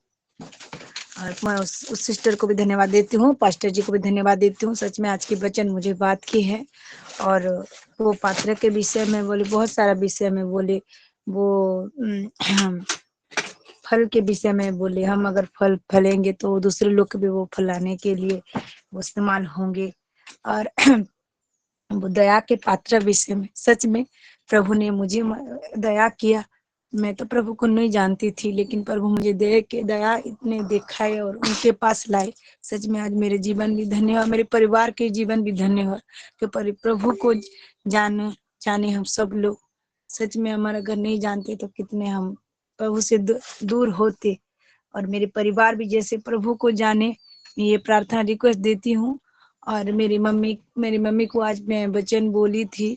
S12: और मैं उस सिस्टर को भी धन्यवाद देती हूँ, पास्टर जी को भी धन्यवाद देती हूँ। सच में आज की वचन मुझे बात की है। और वो पात्र के विषय में बोले, बहुत सारा विषय में बोले, वो फल के विषय में बोले, हम अगर फल फलेंगे तो दूसरे लोग भी वो फलाने के लिए वो इस्तेमाल होंगे। और वो दया के पात्र विषय में, सच में प्रभु ने मुझे दया किया। मैं तो प्रभु को नहीं जानती थी, लेकिन प्रभु मुझे देख के दया इतने दिखाए और उनके पास लाए। सच में आज मेरे जीवन भी धन्य हो, मेरे परिवार के जीवन भी धन्य हो कि प्रभु को जाने हम सब लोग। सच में हमारा घर नहीं जानते तो कितने हम प्रभु से दूर होते। और मेरे परिवार भी जैसे प्रभु को जाने, ये प्रार्थना रिक्वेस्ट देती हूँ। और मेरी मम्मी को आज मैं वचन बोली थी,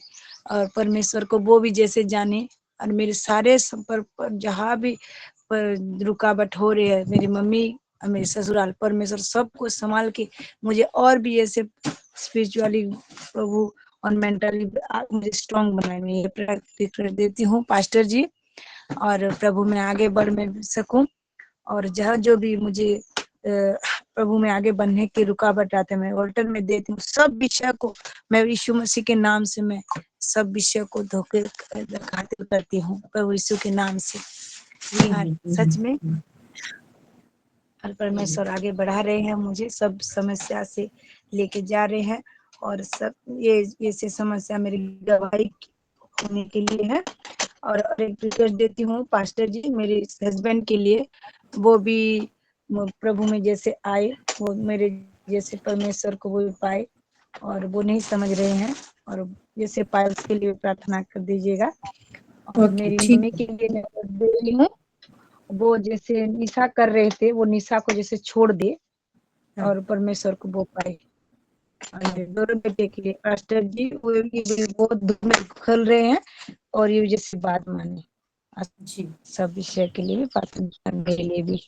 S12: और परमेश्वर को वो भी जैसे जाने। और मेरे सारे संपर्क पर जहाँ भी रुकावट हो रही है, मेरी मम्मी और मेरे ससुराल परमेश्वर सबको संभाल के मुझे और भी ऐसे स्पिरिचुअली प्रभु और मेंटली मुझे स्ट्रांग बनाए। मैं ये प्रेयर देती हूँ पास्टर जी, और प्रभु में आगे बढ़ में सकूं, और जहाँ जो भी मुझे प्रभु में आगे बढ़ने की रुकावट आते मैं ऑल्टर में देती हूँ। सब विषय को मैं यीशु मसीह के नाम से मैं सब विषय को धोखे खातिर करती हूँ प्रभु यीशु के नाम से। सच में और परमेश्वर आगे बढ़ा रहे हैं, मुझे सब समस्या से लेके जा रहे हैं, और सब ये से समस्या मेरी गवाही होने के लिए है। और एक रिक्वेस्ट देती हूँ पास्टर जी मेरे हस्बैंड के लिए, वो भी प्रभु में जैसे आए, वो मेरे जैसे परमेश्वर को वो पाए, और वो नहीं समझ रहे हैं, और जैसे पाए उसके लिए प्रार्थना कर दीजिएगा। और मेरी मम्मी के लिए मैं दे रही हूँ, वो जैसे निशा कर रहे थे, वो निशा को जैसे छोड़ दे और परमेश्वर को वो पाए। और मेरे दोनों बेटे के लिए पास्टर जी वो बहुत दुख में खल रहे हैं, और ये जैसे बात माने जी सब विषय के लिए प्रार्थना, मेरे लिए भी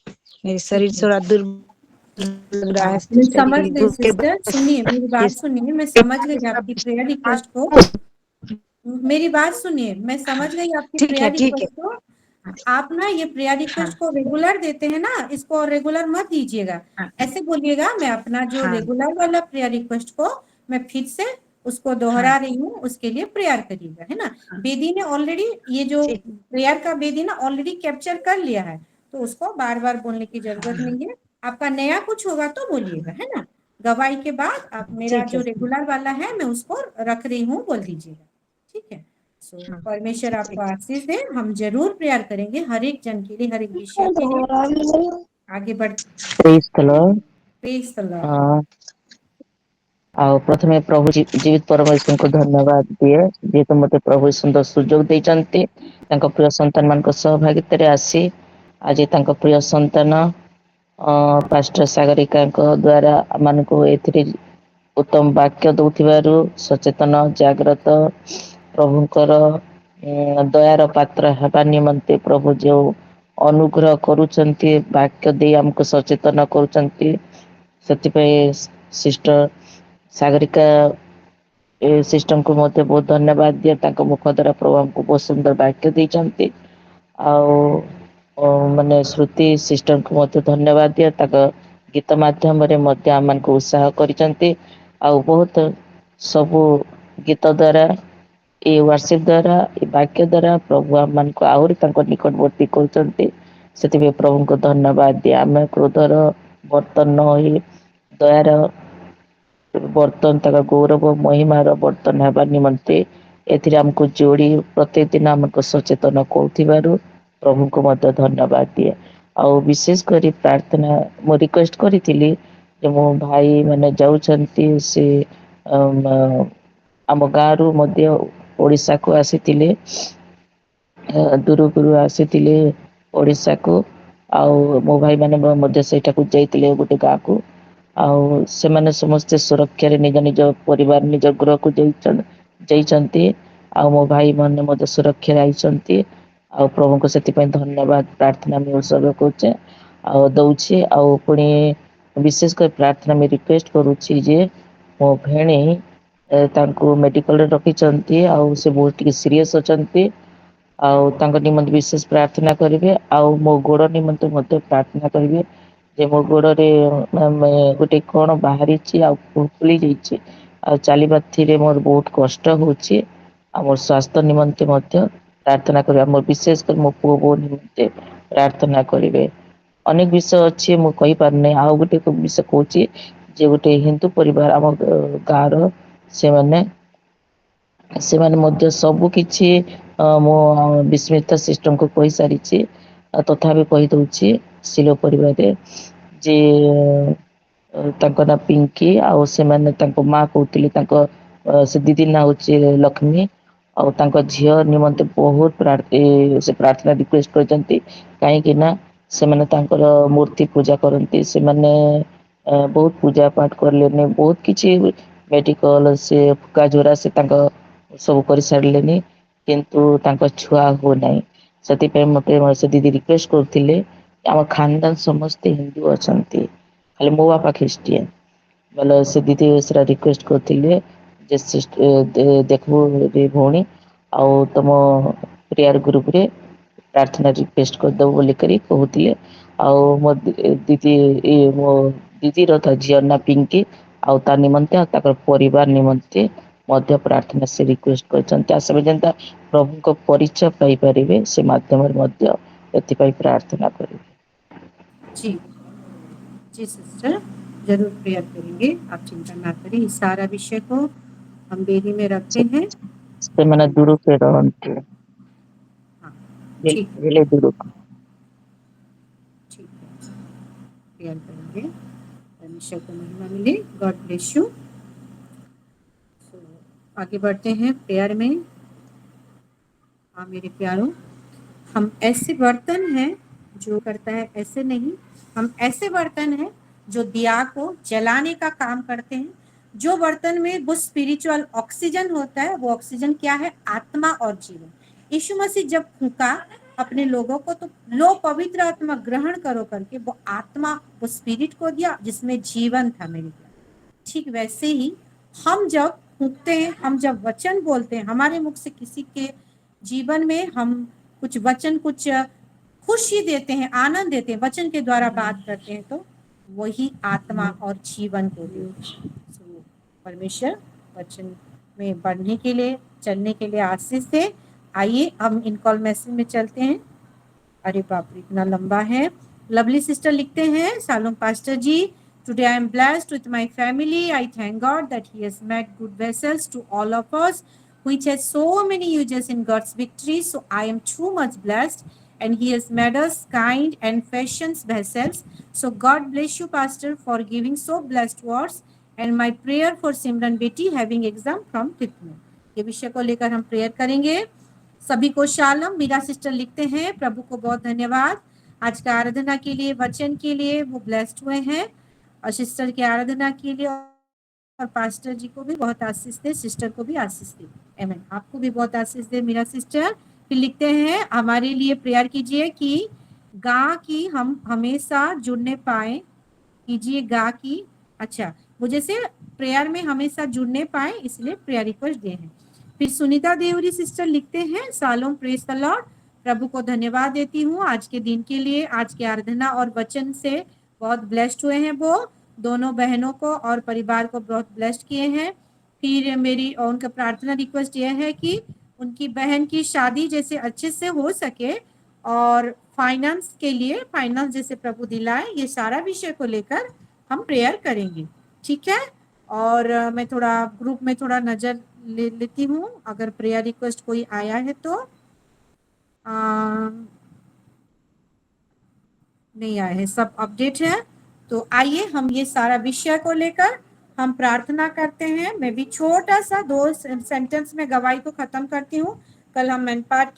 S12: मेरे शरीर थोड़ा दुर्बल लग रहा है।
S2: मैं समझ गई सिस्टर, सुनिए मेरी बात सुनिए, मैं समझ गई आपकी प्रेयर रिक्वेस्ट को। मेरी बात सुनिए, मैं समझ गई आपकी प्रेयर रिक्वेस्ट को। आप ना ये प्रेयर रिक्वेस्ट को रेगुलर देते हैं ना, इसको रेगुलर मत दीजिएगा। ऐसे बोलिएगा मैं अपना जो रेगुलर वाला प्रेयर रिक्वेस्ट को मैं फिर से उसको दोहरा रही हूँ, उसके लिए प्रेयर करिएगा, है ना। बेदी ने ऑलरेडी ये जो प्रेयर का बेदी ना ऑलरेडी कैप्चर कर लिया है, तो उसको बार बार बोलने की जरूरत नहीं है। आपका नया कुछ होगा तो बोलिएगा, है ना। गवाही के बाद आप मेरा जो रेगुलर वाला है मैं उसको रख रही हूँ बोल दीजिएगा, ठीक है। परमेश्वर आपको आशीष दे। हम जरूर प्रेयर करेंगे हर एक जन के लिए, हर एक विषय के लिए। आगे बढ़
S11: praise the Lord.
S2: Praise the Lord.
S11: ଆଉ ପ୍ରଥମେ ପ୍ରଭୁ ଜୀବିତ ପରମେଶ୍ୱରଙ୍କୁ ଧନ୍ୟବାଦ ଦିଏ, ଯେହେତୁ ମତେ ପ୍ରଭୁ ସୁନ୍ଦର ସୁଯୋଗ ଦେଇଛନ୍ତି ତାଙ୍କ ପ୍ରିୟ ସନ୍ତାନ ମାନଙ୍କ ସହଭାଗିତାରେ ଆସି ଆଜି ତାଙ୍କ ପ୍ରିୟ ସନ୍ତାନ ପାଷ୍ଟର ସାଗରିକାଙ୍କ ଦ୍ଵାରା ଆମମାନଙ୍କୁ ଏଥିରେ ଉତ୍ତମ ବାକ୍ୟ ଦଉଥିବାରୁ ସଚେତନ ଜାଗ୍ରତ ପ୍ରଭୁଙ୍କର ଦୟାର ପାତ୍ର ହେବା ନିମନ୍ତେ ପ୍ରଭୁ ଯେଉଁ ଅନୁଗ୍ରହ କରୁଛନ୍ତି, ବାକ୍ୟ ଦେଇ ଆମକୁ ସଚେତନ କରୁଛନ୍ତି, ସେଥିପାଇଁ ସିଷ୍ଟର ସାଗରିକା ଏ ସିଷ୍ଟମକୁ ମୋତେ ବହୁତ ଧନ୍ୟବାଦ ଦିଏ। ତାଙ୍କ ମୁଖ ଦ୍ୱାରା ପ୍ରଭୁ ଆମକୁ ବହୁତ ସୁନ୍ଦର ବାକ୍ୟ ଦେଇଛନ୍ତି। ଆଉ ମାନେ ଶ୍ରୁତି ସିଷ୍ଟମକୁ ମଧ୍ୟ ଧନ୍ୟବାଦ ଦିଏ, ତାଙ୍କ ଗୀତ ମାଧ୍ୟମରେ ମଧ୍ୟ ଆମମାନଙ୍କୁ ଉତ୍ସାହ କରିଛନ୍ତି। ଆଉ ବହୁତ ସବୁ ଗୀତ ଦ୍ୱାରା ଏ ୱାର୍ସିପ ଦ୍ୱାରା ଏ ବାକ୍ୟ ଦ୍ୱାରା ପ୍ରଭୁ ଆମମାନଙ୍କୁ ଆହୁରି ତାଙ୍କ ନିକଟବର୍ତ୍ତୀ କରୁଛନ୍ତି। ସେଥିପାଇଁ ପ୍ରଭୁଙ୍କୁ ଧନ୍ୟବାଦ ଦିଏ। ଆମେ କ୍ରୋଧର ବର୍ତ୍ତନ ନ ହୋଇ ଦୟାର ବର୍ତ୍ତନ, ତାଙ୍କ ଗୌରବ ମହିମାର ବର୍ତ୍ତନ ହେବା ନିମନ୍ତେ ଏଥିରେ ଆମକୁ ଯୋଡ଼ି ପ୍ରତ୍ୟେକ ଦିନ ଆମକୁ ସଚେତନ କରୁଥିବାରୁ ପ୍ରଭୁଙ୍କୁ ମଧ୍ୟ ଧନ୍ୟବାଦ ଦିଏ। ଆଉ ବିଶେଷ କରି ପ୍ରାର୍ଥନା ମୁଁ ରିକ୍ୱେଷ୍ଟ କରିଥିଲି ଯେ ମୋ ଭାଇ ମାନେ ଯାଉଛନ୍ତି, ସେ ଆମ ଗାଁରୁ ମଧ୍ୟ ଓଡ଼ିଶାକୁ ଆସିଥିଲେ, ଦୂରରୁ ଆସିଥିଲେ ଓଡ଼ିଶାକୁ। ଆଉ ମୋ ଭାଇମାନେ ମଧ୍ୟ ସେଇଠାକୁ ଯାଇଥିଲେ ଗୋଟେ ଗାଁକୁ। ଆଉ ସେମାନେ ସମସ୍ତେ ସୁରକ୍ଷାରେ ନିଜ ନିଜ ପରିବାର ନିଜ ଗୃହକୁ ଯାଇଛନ୍ତି। ଆଉ ମୋ ଭାଇମାନେ ମଧ୍ୟ ସୁରକ୍ଷାରେ ଆଇଛନ୍ତି। ଆଉ ପ୍ରଭୁଙ୍କୁ ସେଥିପାଇଁ ଧନ୍ୟବାଦ ପ୍ରାର୍ଥନା ମୁଁ ଉତ୍ସର୍ଗ କରୁଛେ ଆଉ ଦଉଛି। ଆଉ ପୁଣି ବିଶେଷ କରି ପ୍ରାର୍ଥନା ମୁଁ ରିକ୍ୱେଷ୍ଟ କରୁଛି ଯେ ମୋ ଭେଣୀ ତାଙ୍କୁ ମେଡିକାଲରେ ରଖିଛନ୍ତି, ଆଉ ସେ ବହୁତ ଟିକେ ସିରିୟସ୍ ଅଛନ୍ତି। ଆଉ ତାଙ୍କ ନିମନ୍ତେ ବିଶେଷ ପ୍ରାର୍ଥନା କରିବେ। ଆଉ ମୋ ଗୋଡ଼ ନିମନ୍ତେ ମଧ୍ୟ ପ୍ରାର୍ଥନା କରିବେ ଯେ ମୋ ଗୋଡ଼ରେ ଗୋଟେ କଣ ବାହାରିଛି ଆଉ ଫୁଲି ଯାଇଛି, ଆଉ ଚାଲିବାଥିରେ ମୋର ବହୁତ କଷ୍ଟ ହଉଛି। ଆଉ ମୋର ସ୍ୱାସ୍ଥ୍ୟ ନିମନ୍ତେ ମଧ୍ୟ ପ୍ରାର୍ଥନା କରିବେ। ଆମର ବିଶେଷ କରି ମୋ ପୁଅ ବୋଉ ନିମନ୍ତେ ପ୍ରାର୍ଥନା କରିବେ। ଅନେକ ବିଷୟ ଅଛି, ମୁଁ କହିପାରୁନି। ଆଉ ଗୋଟେ ବିଷୟ କହୁଛି ଯେ ଗୋଟେ ହିନ୍ଦୁ ପରିବାର ଆମ ଗାଁର, ସେମାନେ ମଧ୍ୟ ସବୁ କିଛି ମୁଁ ବିସ୍ମିତ ସିଷ୍ଟମକୁ କହିସାରିଛି। ତଥାପି କହିଦଉଛି ସିଲୋ ପରିବାରରେ ଯେ ତାଙ୍କ ନାଁ ପିଙ୍କି, ଆଉ ସେମାନେ ତାଙ୍କ ମା କହୁଥିଲେ ତାଙ୍କ ସେ ଦିଦି ନାଁ ହଉଛି ଲକ୍ଷ୍ମୀ। ଆଉ ତାଙ୍କ ଝିଅ ନିମନ୍ତେ ବହୁତ ସେ ପ୍ରାର୍ଥନା ରିକ୍ୱେଷ୍ଟ କରିଛନ୍ତି। କାହିଁକି ନା ସେମାନେ ତାଙ୍କର ମୂର୍ତ୍ତି ପୂଜା କରନ୍ତି, ସେମାନେ ବହୁତ ପୂଜା ପାଠ କଲେନି, ବହୁତ କିଛି ମେଡିକାଲ ସେ ଫୁକା ଝୋରା ସେ ତାଙ୍କ ସବୁ କରିସାରିଲେନି, କିନ୍ତୁ ତାଙ୍କ ଛୁଆ ହଉନାହିଁ। ସେଥିପାଇଁ ମତେ ସେ ଦିଦି ରିକ୍ୱେଷ୍ଟ କରୁଥିଲେ आम खानदान समस्ते हिंदू अच्छा खाली मो बापा ख्रीस्टियन बोले से दीदी सेरा रिक्वेस्ट करथिले जे देखबो रे भौणी आउ तुम प्रेयर ग्रुप रे प्रार्थना रिक्वेस्ट कर दो बोली करी कहूतिले आउ मो दीदी मो दीदी रथा झियर ना पिंकी आउ ता निमंते ताकर परिवार निमंते मध्य प्रार्थना से रिक्वेस्ट करछन्ते आसबे जनता प्रभु को परिचय पाई परिबे से माध्यम रे मध्य एथिपाई प्रार्थना करिवे।
S2: जी जी सिस्टर, जरूर प्रेयर करेंगे, आप चिंता ना करें। इस सारा विषय को हम बेरी में रखते हैं।
S11: से मैंने दुरु पे रहन्ते
S2: हाँ ठीक है,
S11: बेले दुरु
S2: ठीक है, प्रेयर करेंगे, परमेश्वर को महिमा मिले। God bless you. आगे बढ़ते हैं प्रेयर में। हाँ मेरे प्यारों, हम ऐसे बर्तन हैं जो करता है ऐसे नहीं, हम ऐसे बर्तन हैं जो दिया को जलाने का काम करते हैं। जो बर्तन में वो स्पिरिचुअल ऑक्सीजन होता है, वो ऑक्सीजन क्या है? आत्मा और जीवन। यीशु मसीह जब फूंका अपने लोगों को तो लो पवित्र आत्मा ग्रहण करो करके वो आत्मा, वो स्पिरिट को दिया जिसमें जीवन था मेरे प्यार। ठीक वैसे ही हम जब फूंकते हैं, हम जब वचन बोलते हैं, हमारे मुख से किसी के जीवन में हम कुछ वचन, कुछ खुशी देते हैं, आनंद देते हैं, वचन के द्वारा बात करते हैं, तो वही आत्मा और जीवन को देते हैं। परमेश्वर वचन में बढ़ने के लिए, चलने के लिए आशीष से। आइए हम इन कॉल मैसेज में चलते हैं। अरे बाप रे इतना लंबा है। लवली सिस्टर लिखते हैं, शालोम pastor ji, today I am blessed with my family. I thank God that he has made good vessels to all of us, which has so many uses in God's victory. So I am too much blessed, and he has made us kind and fashions vessels. So God bless you, Pastor, for giving so blessed words. And my prayer for Simran Beti having exam from Tipno. ये विषय को लेकर हम prayer करेंगे। सभी को शालम। Meera sister लिखते हैं, प्रभु को बहुत धन्यवाद आज का आराधना के लिए, वचन के लिए, वो ब्लेस्ड हुए हैं। और सिस्टर की आराधना के लिए और पास्टर जी को भी बहुत आशीष दे, सिस्टर को भी आशीष दे। आमीन। आपको भी बहुत आशीष दे मेरा सिस्टर। फिर लिखते हैं, हमारे लिए प्रेयर कीजिए कि गा की हम हमेशा जुड़ने पाए, कीजिए गा की। अच्छा, मुझे से प्रेयर में हमेशा जुड़ने पाए, इसलिए प्रेयर रिक्वेस्ट दिए हैं। फिर सुनीता देवरी सिस्टर लिखते हैं, शालोम, प्रेज द लॉर्ड, प्रभु को धन्यवाद देती हूँ आज के दिन के लिए, आज की आराधना और वचन से बहुत ब्लेस्ड हुए हैं। वो दोनों बहनों को और परिवार को बहुत ब्लेस्ड किए हैं। फिर मेरी और उनका प्रार्थना रिक्वेस्ट यह है कि उनकी बहन की शादी जैसे अच्छे से हो सके और फाइनेंस के लिए, फाइनेंस जैसे प्रभु दिलाए, ये सारा विषय को लेकर हम प्रेयर करेंगे। ठीक है। और मैं थोड़ा ग्रुप में थोड़ा नजर लेती हूँ, अगर प्रेयर रिक्वेस्ट कोई आया है तो नहीं आए हैं, सब अपडेट है। तो आइए हम ये सारा विषय को लेकर हम प्रार्थना करते हैं। मैं भी छोटा सा 2 सेंटेंस में गवाही को खत्म करती हूँ। कल हम मैनपाट,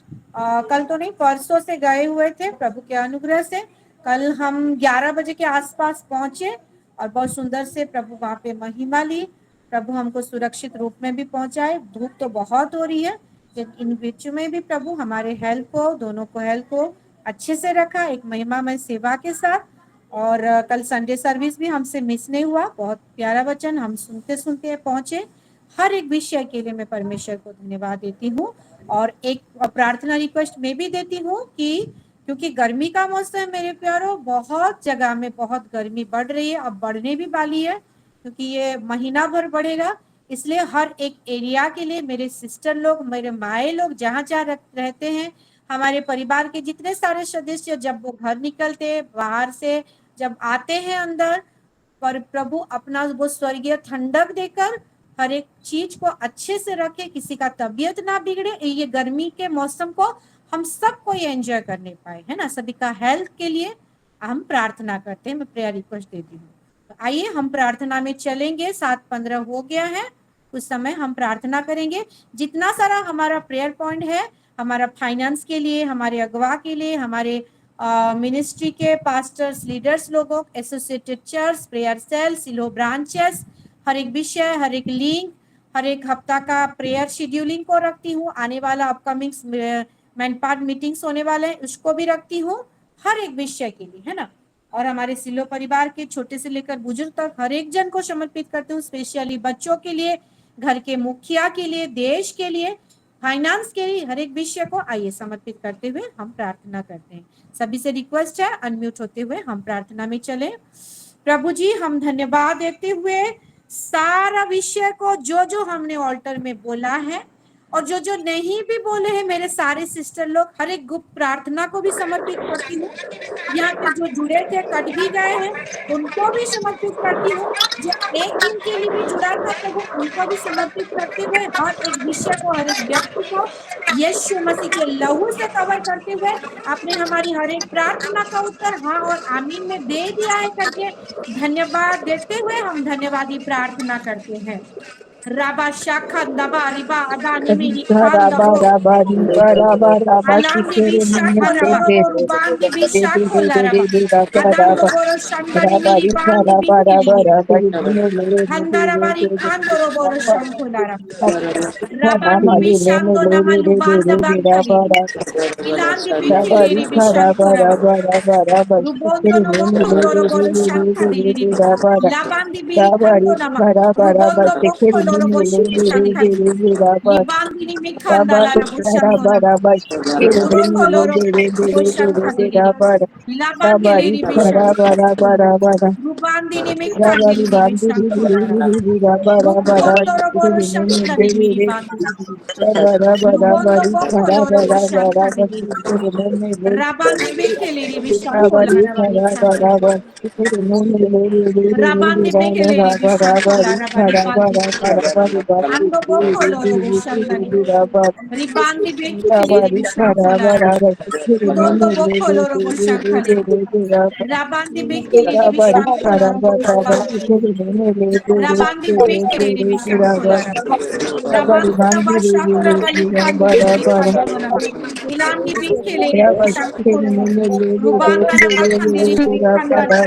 S2: कल तो नहीं परसों से गए हुए थे, प्रभु के अनुग्रह से कल हम 11 बजे के आसपास पहुंचे और बहुत सुंदर से प्रभु वहाँ पे महिमा ली। प्रभु हमको सुरक्षित रूप में भी पहुंचाए। धूप तो बहुत हो रही है, इन बीच में भी प्रभु हमारे हेल्थ को, दोनों को हेल्थ को अच्छे से रखा, एक महिमामय सेवा के साथ। और कल संडे सर्विस भी हमसे मिस नहीं हुआ। बहुत प्यारा वचन हम सुनते सुनते पहुंचे। हर एक विषय के लिए मैं परमेश्वर को धन्यवाद देती हूँ। और एक प्रार्थना रिक्वेस्ट मैं भी देती हूँ कि क्योंकि गर्मी का मौसम है मेरे प्यारों, बहुत जगह में बहुत गर्मी बढ़ रही है, अब बढ़ने भी वाली है क्योंकि ये महीना भर बढ़ेगा। इसलिए हर एक एरिया के लिए मेरे सिस्टर लोग, मेरे माए लोग जहाँ जहाँ रहते हैं, हमारे परिवार के जितने सारे सदस्य, जब वो घर निकलते बाहर से, जब आते हैं अंदर, पर प्रभु अपना वो स्वर्गीय ठंडक देकर हर एक चीज को अच्छे से रखे, किसी का तबीयत ना बिगड़े। ये गर्मी के मौसम को हम सबको ये एंजॉय करने पाए, है ना। सभी का हेल्थ के लिए हम प्रार्थना करते हैं। मैं प्रेयर रिक्वेस्ट देती हूँ। तो आइए हम प्रार्थना में चलेंगे। 7:15 हो गया है, कुछ समय हम प्रार्थना करेंगे। जितना सारा हमारा प्रेयर पॉइंट है, हमारा फाइनेंस के लिए, हमारे अगवा के लिए, हमारे मिनिस्ट्री के पास्टर्स, लीडर्स लोगों, एसोसिएटेड चर्च, प्रेयर सेल, सिलो ब्रांचेस, हर एक विषय, हर एक लिंक, हर एक हफ्ता का प्रेयर शेड्यूलिंग को रखती हूँ। आने वाला अपकमिंग मैनपाट मीटिंग्स होने वाले हैं, उसको भी रखती हूँ। हर एक विषय के लिए, है ना। और हमारे सिलो परिवार के छोटे से लेकर बुजुर्ग तक हर एक जन को समर्पित करते हूँ, स्पेशली बच्चों के लिए, घर के मुखिया के लिए, देश के लिए, फाइनेंस के लिए, हर एक विषय को आइए समर्पित करते हुए हम प्रार्थना करते हैं। सभी से रिक्वेस्ट है अनम्यूट होते हुए हम प्रार्थना में चले। प्रभु जी, हम धन्यवाद देते हुए सारा विषय को जो जो हमने ऑल्टर में बोला है और जो जो नहीं भी बोले हैं, मेरे सारे सिस्टर लोग, हर एक गुप्त प्रार्थना को भी समर्पित करती हूँ। यहाँ पे जो जुड़े थे कट भी गए हैं उनको भी समर्पित करती हूँ। जो एक दिन के लिए भी जुड़ा था प्रभु उनको भी समर्पित करते हुए हर एक विषय को, हर एक व्यक्ति को यीशु मसीह के लहू से कवर करते हुए आपने हमारी हर एक प्रार्थना का उत्तर हाँ और आमीन में दे दिया है करके धन्यवाद देते हुए हम धन्यवादी प्रार्थना करते हैं। राबा शाखा दबा रिबा अदानी मेरी खांदा हो Alandi bishaka raboro rubandi bishako laraba. Adando boro shangari miri bandi bikili. Handarabari khandoro boro shanko laraba. Rabandi bishando nama lubanda bakali. Ilandi bikili bishanko raba. Rubondo robo kondoro boro shankali ribi. Labandi biri kando nama. Rubondo boko loro bo shankali. Libandi ni mikanda larabo shanko raba. Rubandini mikandini bishankolara. Rubondoro boro shankari miri bandini. Rubondo boko loro bo shankari miri. Rabandi bekeliri bishankolara bari khandara. Rabandi bekeliri bishankolara bari bandini. Ando boko loro bo shankari. Ribandi bekeliri bishankolara. Rondo boko loro bo shankari. Rabandi bekeliri bishankolara bari bandini. Rabandi bekeliri bishankolara. Rabanda bashakora bali khandiri bishankolara. Ilandi bekeliri bishankolara. Rubanda bakhandiri bikhandara.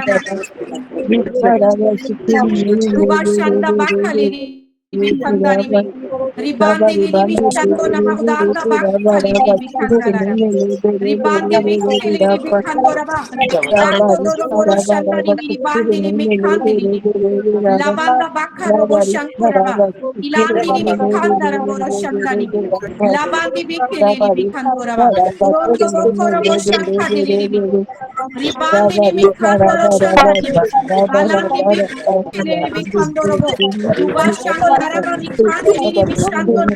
S2: Rubashanda bakhaliri bikhandari bi. Ribandi liri bishando na mahudanda bakhaliri bikhandara. Ribandi bikheliri bikhandora ba. Rando doro boro shandari bi ribandi ni bikhandiri bi. Labanda bakharo bo shankora ba. Ilandi ni bikhandara boro shandani bi. Labandi bikheliri bikhandora ba. Rondo bokoro bo shankadiri bi. Ribandi ni bikhandoro shandani bi. Alandi bikheliri bikhandoro bo. Rubashando daraba bikhandiri bishando na.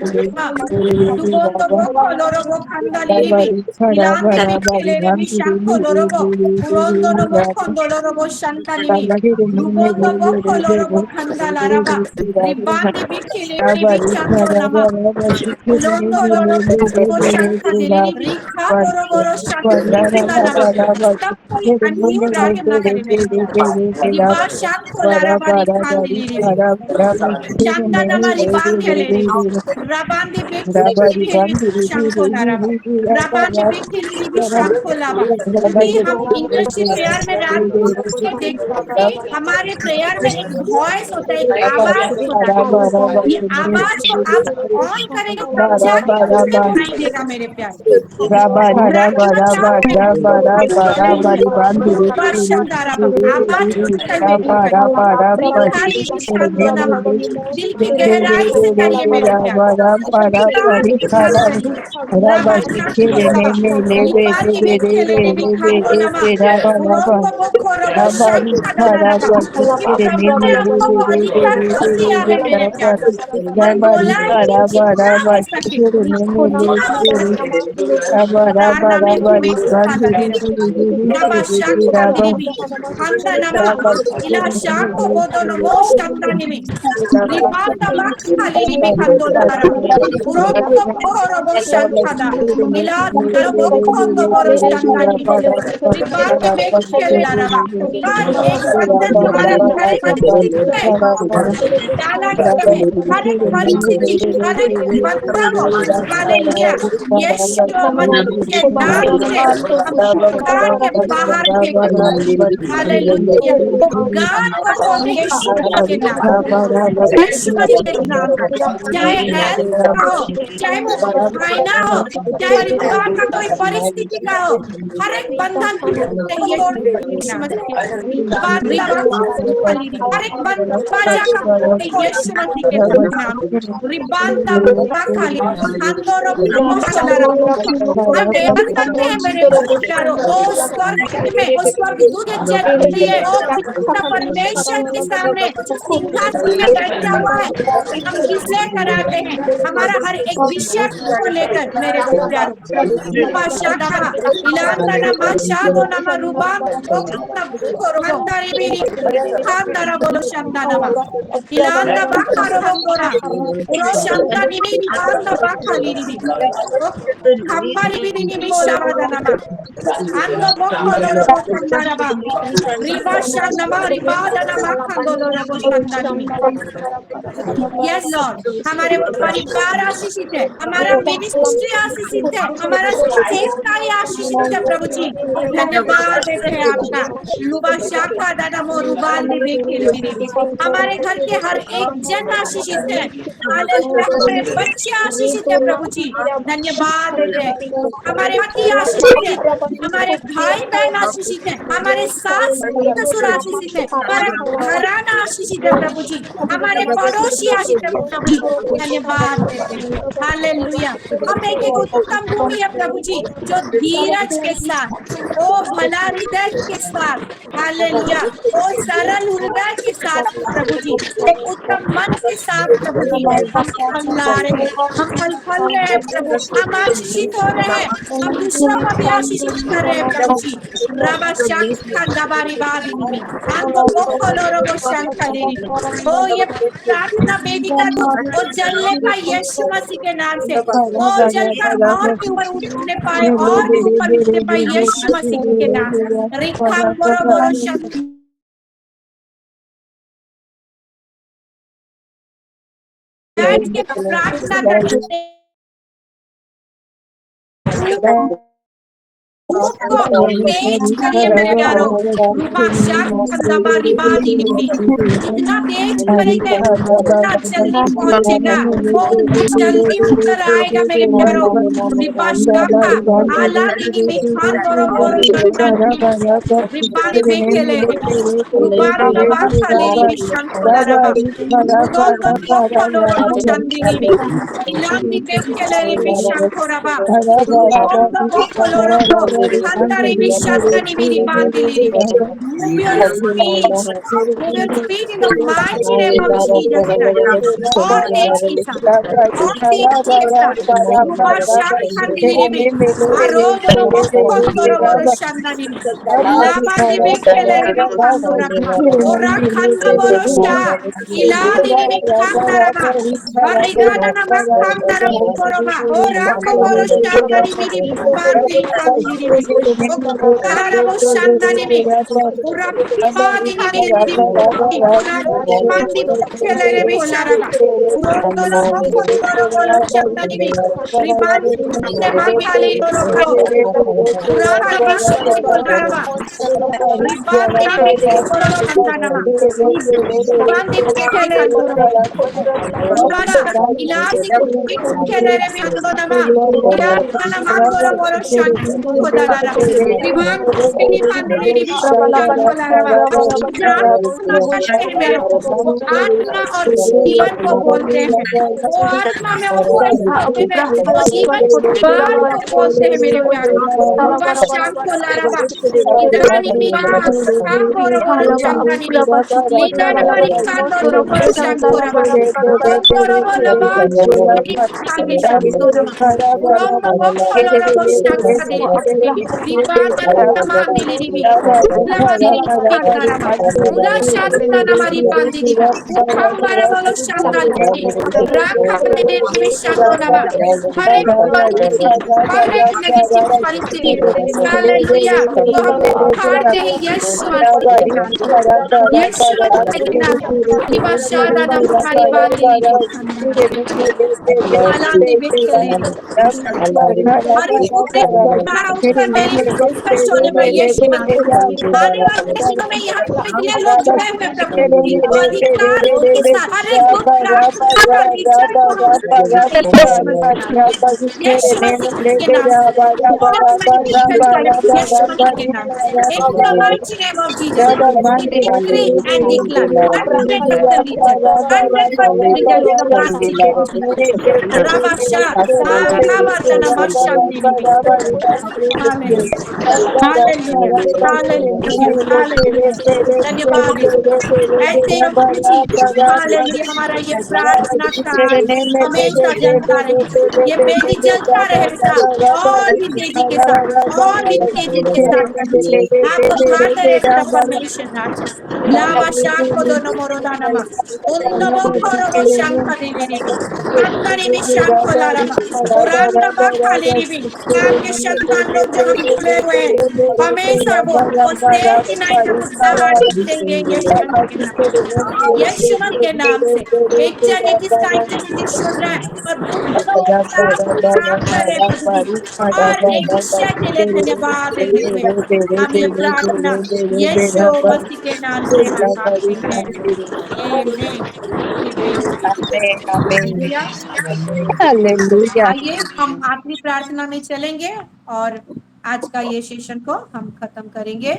S2: Dubondo boko lorobo khandali bi. Ilanda bikheliri bishanko lorobo. Urondo robo kondo lorobo shantali bi. Dubondo boko lorobo khandala raba. Ribandi bikheliri bishando nama. Ulondo lorobo shankadiri bi. Rikha lorobo shankadiri raba. तब कोई unmute आके ना करे मेरे प्यारे। रिबा शांको लाराबा रिखांदली रिबी। शांता दमा रिबांधेले रिबी। राबांधे बेखली बिखेली शांको लाराबा। राबांधे बेखली रिबी शांको लाबा। अभी हम इंटरसिप प्रेयर में रात को ये देखते हमारे प्रेयर में एक वॉइस होता है, एक आवाज होता है। ये आवाज को आप ऑन करेंगे तब जाके उससे सुनाई देगा मेरे प्यारे। आवाज दिल की गहराई से करिए मेरे प्यारे। अधिकार खुशी आवे मेरे प्यारे। मन बोला है कि जितना हो सके उतना हो सके तारना में भी सिखाता रहेगा। Naba shanta diribi, handa nama, ila shako bodo no mo shanta nimi, ribanda bakha liribi kando laraba, urondo bohoro bo shantada, ila daro bokhondo boro shanta nimi, ribanda bekhe laraba. God एक वचन हमारा घर में है, डाला गया है, हर एक परिस्थिति, हर एक उपद्रव, हालेलुया, यीशु मसीह के नाम से हम खुदा के बाहर फेंकते हैं। हालेलुया, गान को खोले यीशु मसीह के नाम, यीशु मसीह के नाम से, चाहे हेल्थ का हो, चाहे फाइना हो, चाहे परिवार का कोई परिस्थिति का हो, हर एक बंधन टूटते ही यीशु मसीह हर एक बाजा का यीशु मसीह के नाम रिबांता खाली अंदर बेहद करते हैं मेरे प्यारो। ओ स्वर्ग में, ओ स्वर्गदूत चलती है, ओ पिता परमेश्वर के सामने सिंहासन में बैठा हुआ है। हम इसलिए कराते हैं हमारा हर एक विषय को लेकर मेरे प्यारो। रूपा शाखा इलांदा नमा शादो नमा रूबा कोरमंदारी मेरी खानदारा बोलो शंदा नमा इलांदा बाखारो रोकोरा उरो शंदा निनी निकांदा बाखाली निनी खंबारी भी निनी मिशावादा नमा ando bokkolo robo shandaraba riba shandama ribada nama kandolo robo shandarimi। Yes Lord, हमारे परिवार आशीषित है, हमारा मिनिस्ट्री आशीषित है, हमारा सेवकाई आशीषित है प्रभु जी। धन्यवाद देते हैं आपका। लुबा शाखा दादा मोरुबाल हमारे घर के हर एक जन आशीषित है। हालेलुया, हमारे बच्चे आशीषित है प्रभु जी। धन्यवाद देते हैं। हमारे पति आशीषित है, हमारे भाई बहन आशीषित है, हमारे सास ससुर आशीषित है, हमारा घराना आशीषित है प्रभु जी। हमारे पड़ोसी आशीषित है प्रभु जी। धन्यवाद देते हैं। हालेलुया, हम एक उत्तम भूमि है प्रभु जी, जो धीरज के साथ, ओ भला हृदय के साथ, हालेलुया, ओ सरल हृदय के साथ प्रभु जी, एक उत्तम मन के साथ प्रभु जी हम फल ला रहे हैं, हम फल रहे हैं प्रभु। हम आशीषित हो रहे हैं, हम दूसरों को भी आशीषित कर रहे हैं प्रभु जी। रबा शाखंदाबारी बादिनी आंगो बोकोलो रोबो शंखलिनी। ओ ये प्रार्थना वेदिका तो वो जलने का यीशु मसीह के नाम से, वो जलकर और भी ऊपर उठने पाए, और भी ऊपर उठने पाए यीशु मसीह के नाम। रिखा बोरो बोरो शंख बैठ के प्रार्थना करते को तेज करिए मेरे प्यारो। रूपा शाखंदाबा रिबादिनी जितना तेज करेंगे उतना जल्दी पहुंचेगा, बहुत जल्दी उतर आएगा मेरे प्यारो। रिपा शाखा आला दिनी में खान बोरो बोरो शंदानी रिबानी में खेले रूपारो नबा खाली में शंखोला रबा उदोंदो बोखोलो रोबो शंदिनी में इलांदी में खेले में शंखोरबा रूपोंदो बोखोलो robo Handari Vishandani Miri Bandili. Move your speech. Move your speech in the mighty name of Jesus Christ. और तेज के साथ, और तेज के साथ, रूपा शाखंदिनी में, आरोद रोबो कोंदोरो बोरो शंदानी में, लाबादी में खेले में खांदोरा, ओरा खांदा बोरो शा, इलादिनी में खांदारा, बरिगाना नमा खांदारा बोरोबा, ओरा को बोरो शंदानी मिरी बांदी खांदिनी में, ओकारा बो शंदानी में, ओरा बादिनी मिरी बांदी खेले में शाराबा, उरोंदोरो बोकोंदोरो बोरो शंदानी में, रिबांदी ने माखाली बोरो बोरो, उराका विश्वासी बोलराबा, रिबांदी ने बोरो शंदानामा, रिबांदी खेले बोरो, उराना इलाजी खेले में अंदोनामा, इलाना मांगोरो बोरो शंदानी कोदारारा, रिबांदी बांदी ने विश्वासी बोलराबा, प्रार्थना करते हैं मेरे वो आत्मा और जीवन को बोलते हैं, वो आत्मा में वो बोलते हैं, वो जीवन को बार को बोलते हैं मेरे प्यारे। रूपा शाम को लाराबा इदानी मिरा कांगोरो बोरो शंदानी मी लीदाना मारी कांगोरो बोरो शंकोराबा कोंगोरो बोलो बाज कांगे शंकोराबा उरोंदो बोखोलो बोरो शंकादी रिबाना मांदी लिरिबी लामादी कांगाराबा उदा शांताना मारी बांदी दिबी खंबारा बोलो शंकादी राखा दे शंकोराबा हर एक परिस्थिति, हर एक नेगेटिव परिस्थिति, हालेलुया, तो हम हारते हैं यीशु मसीह के नाम से, यीशु मसीह के नाम से, निवासादा हमारी बांधी ली आलांदी बेचले हर एक हमारा पर मेरी बात स्पष्ट होने पर यीशु मसीह आने वाले दिनों में यहाँ पे जितने लोग जुड़े हुए प्रभु इनको अधिकार के साथ हर एक दुख प्रार्थना का विषय को हम करते हैं यीशु मसीह के नाम से, यीशु मसीह के नाम से, यीशु मसीह के नाम से, in the mighty name of Jesus, we decree and declare 100% result, 100% result in the mighty name of Jesus. Rabasha, Sakabadana Mashandini. Hallelujah. Hallelujah. Hallelujah. Hallelujah. धन्यवाद ऐसे ही प्रभु जी हालेलुया हमारा ये प्रार्थना का हमेशा जलता रहे, ये बेली जलता रहे पिता और भी तेजी के साथ प्रभु जी आपको बढ़ाते रहे पिता परमेश्वर राजा लावा शाख को दोनों मोरोदा नमा उन नमो खोरो शंख देने अंतरी भी शंख लारामा पुराना खाली भी आपके संतान लोग जहाँ खुले हुए हैं हमेशा वो स्टेट नाइट उदाहरण देंगे यीशु के नाम से, यीशु के नाम से एक जन जिस टाइम से मुझे सुन रहा है और काम कर रहे प्रभु जी और एक विषय के लिए धन्यवाद देते हुए हम ये प्रार्थना यीशु मसीह के नाम से हम मांगते हैं आमीन।
S4: हालेलुया।
S2: आइए हम आखिरी प्रार्थना में चलेंगे और आज का ये सेशन को हम खत्म करेंगे।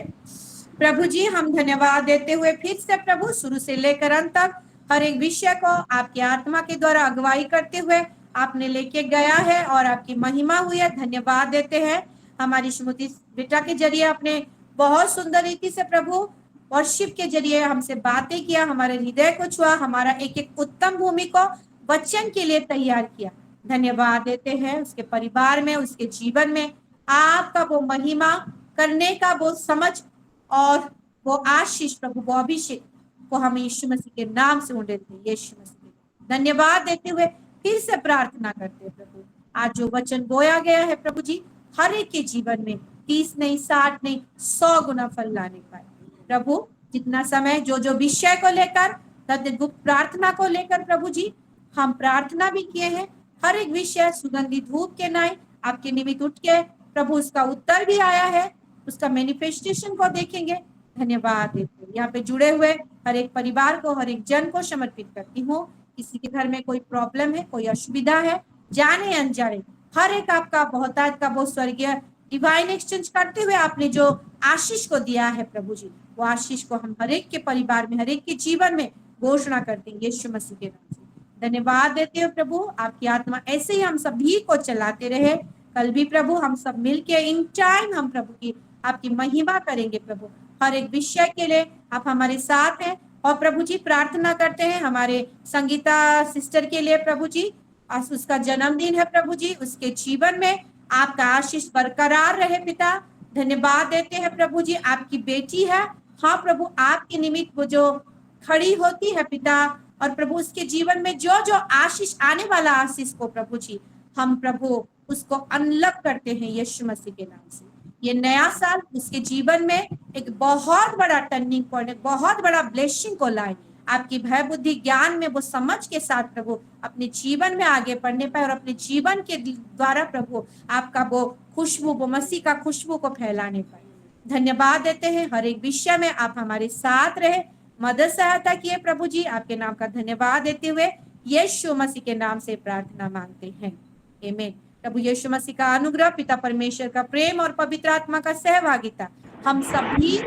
S2: प्रभु जी हम धन्यवाद देते हुए फिर से प्रभु शुरू से लेकर अंत तक हर एक विषय को आपकी आत्मा के द्वारा अगुवाई करते हुए आपने लेके गया है और आपकी महिमा हुई है, धन्यवाद देते हैं। हमारी श्रीमती बेटा के जरिए आपने बहुत सुंदर रीति से प्रभु वर्शिप के जरिए हमसे बातें किया, हमारे हृदय को छुआ, हमारा एक एक उत्तम भूमि को वचन के लिए तैयार किया। धन्यवाद देते हैं उसके परिवार में, उसके जीवन में आपका वो महिमा करने का वो समझ और वो आशीष प्रभु वो अभिषेक को हम यीशु मसीह के नाम से उड़ेलते हैं। यीशु मसीह धन्यवाद देते हुए फिर से प्रार्थना करते हैं प्रभु आज जो वचन बोया गया है प्रभु जी हर एक के जीवन में 30 नहीं 60 नहीं 100 गुना फल लाने पाए प्रभु। जितना समय जो जो विषय को लेकर गुप्त प्रार्थना को लेकर प्रभु जी हम प्रार्थना भी किए हैं, हर एक विषय सुगंधित धूप के नाई आपके निमित्त उठ के प्रभु उसका उत्तर भी आया है, उसका मैनिफेस्टेशन को देखेंगे। धन्यवाद देते हैं यहाँ पे जुड़े हुए हर एक परिवार को हर एक जन को समर्पित करती हूँ। किसी के घर में कोई प्रॉब्लम है, कोई असुविधा है, जाने अनजाने हर एक आपका बहुतायत का बहुत स्वर्गीय डिवाइन एक्सचेंज करते हुए आपने जो आशीष को दिया है प्रभु जी वो आशीष को हम हर एक के परिवार में हर एक के जीवन में घोषणा करते हैं यीशु मसीह के नाम से। धन्यवाद देते हो प्रभु आपकी आत्मा ऐसे ही हम सभी को चलाते रहे। कल भी प्रभु हम सब मिलके इन टाइम हम प्रभु की आपकी महिमा करेंगे प्रभु। हर एक विषय के लिए आप हमारे साथ हैं और प्रभु जी प्रार्थना करते हैं हमारे संगीता सिस्टर के लिए प्रभु जी आज उसका जन्मदिन है प्रभु जी, उसके जीवन में आपका आशीष बरकरार रहे पिता। धन्यवाद देते हैं प्रभु जी आपकी बेटी है, हाँ प्रभु आपके निमित्त वो जो खड़ी होती है पिता और प्रभु उसके जीवन में जो जो आशीष आने वाला आशीष को प्रभु जी हम प्रभु उसको अनलॉक करते हैं यीशु मसीह के नाम से। ये नया साल उसके जीवन में एक बहुत बड़ा टर्निंग पॉइंट, एक बहुत बड़ा ब्लेसिंग को लाए। आपकी भय बुद्धि ज्ञान में वो समझ के साथ प्रभु अपने जीवन में आगे बढ़ने पाए और अपने जीवन के द्वारा प्रभु आपका वो खुशबू वो मसीह का खुशबू को फैलाने पाए। धन्यवाद देते हैं हर एक विषय में आप हमारे साथ रहे, मदद सहायता किए प्रभु जी। आपके नाम का धन्यवाद देते हुए यीशु मसीह के नाम से प्रार्थना मांगते हैं, आमीन। प्रभु यीशु मसीह का अनुग्रह, पिता परमेश्वर का प्रेम और पवित्र आत्मा का सहभागिता हम सभी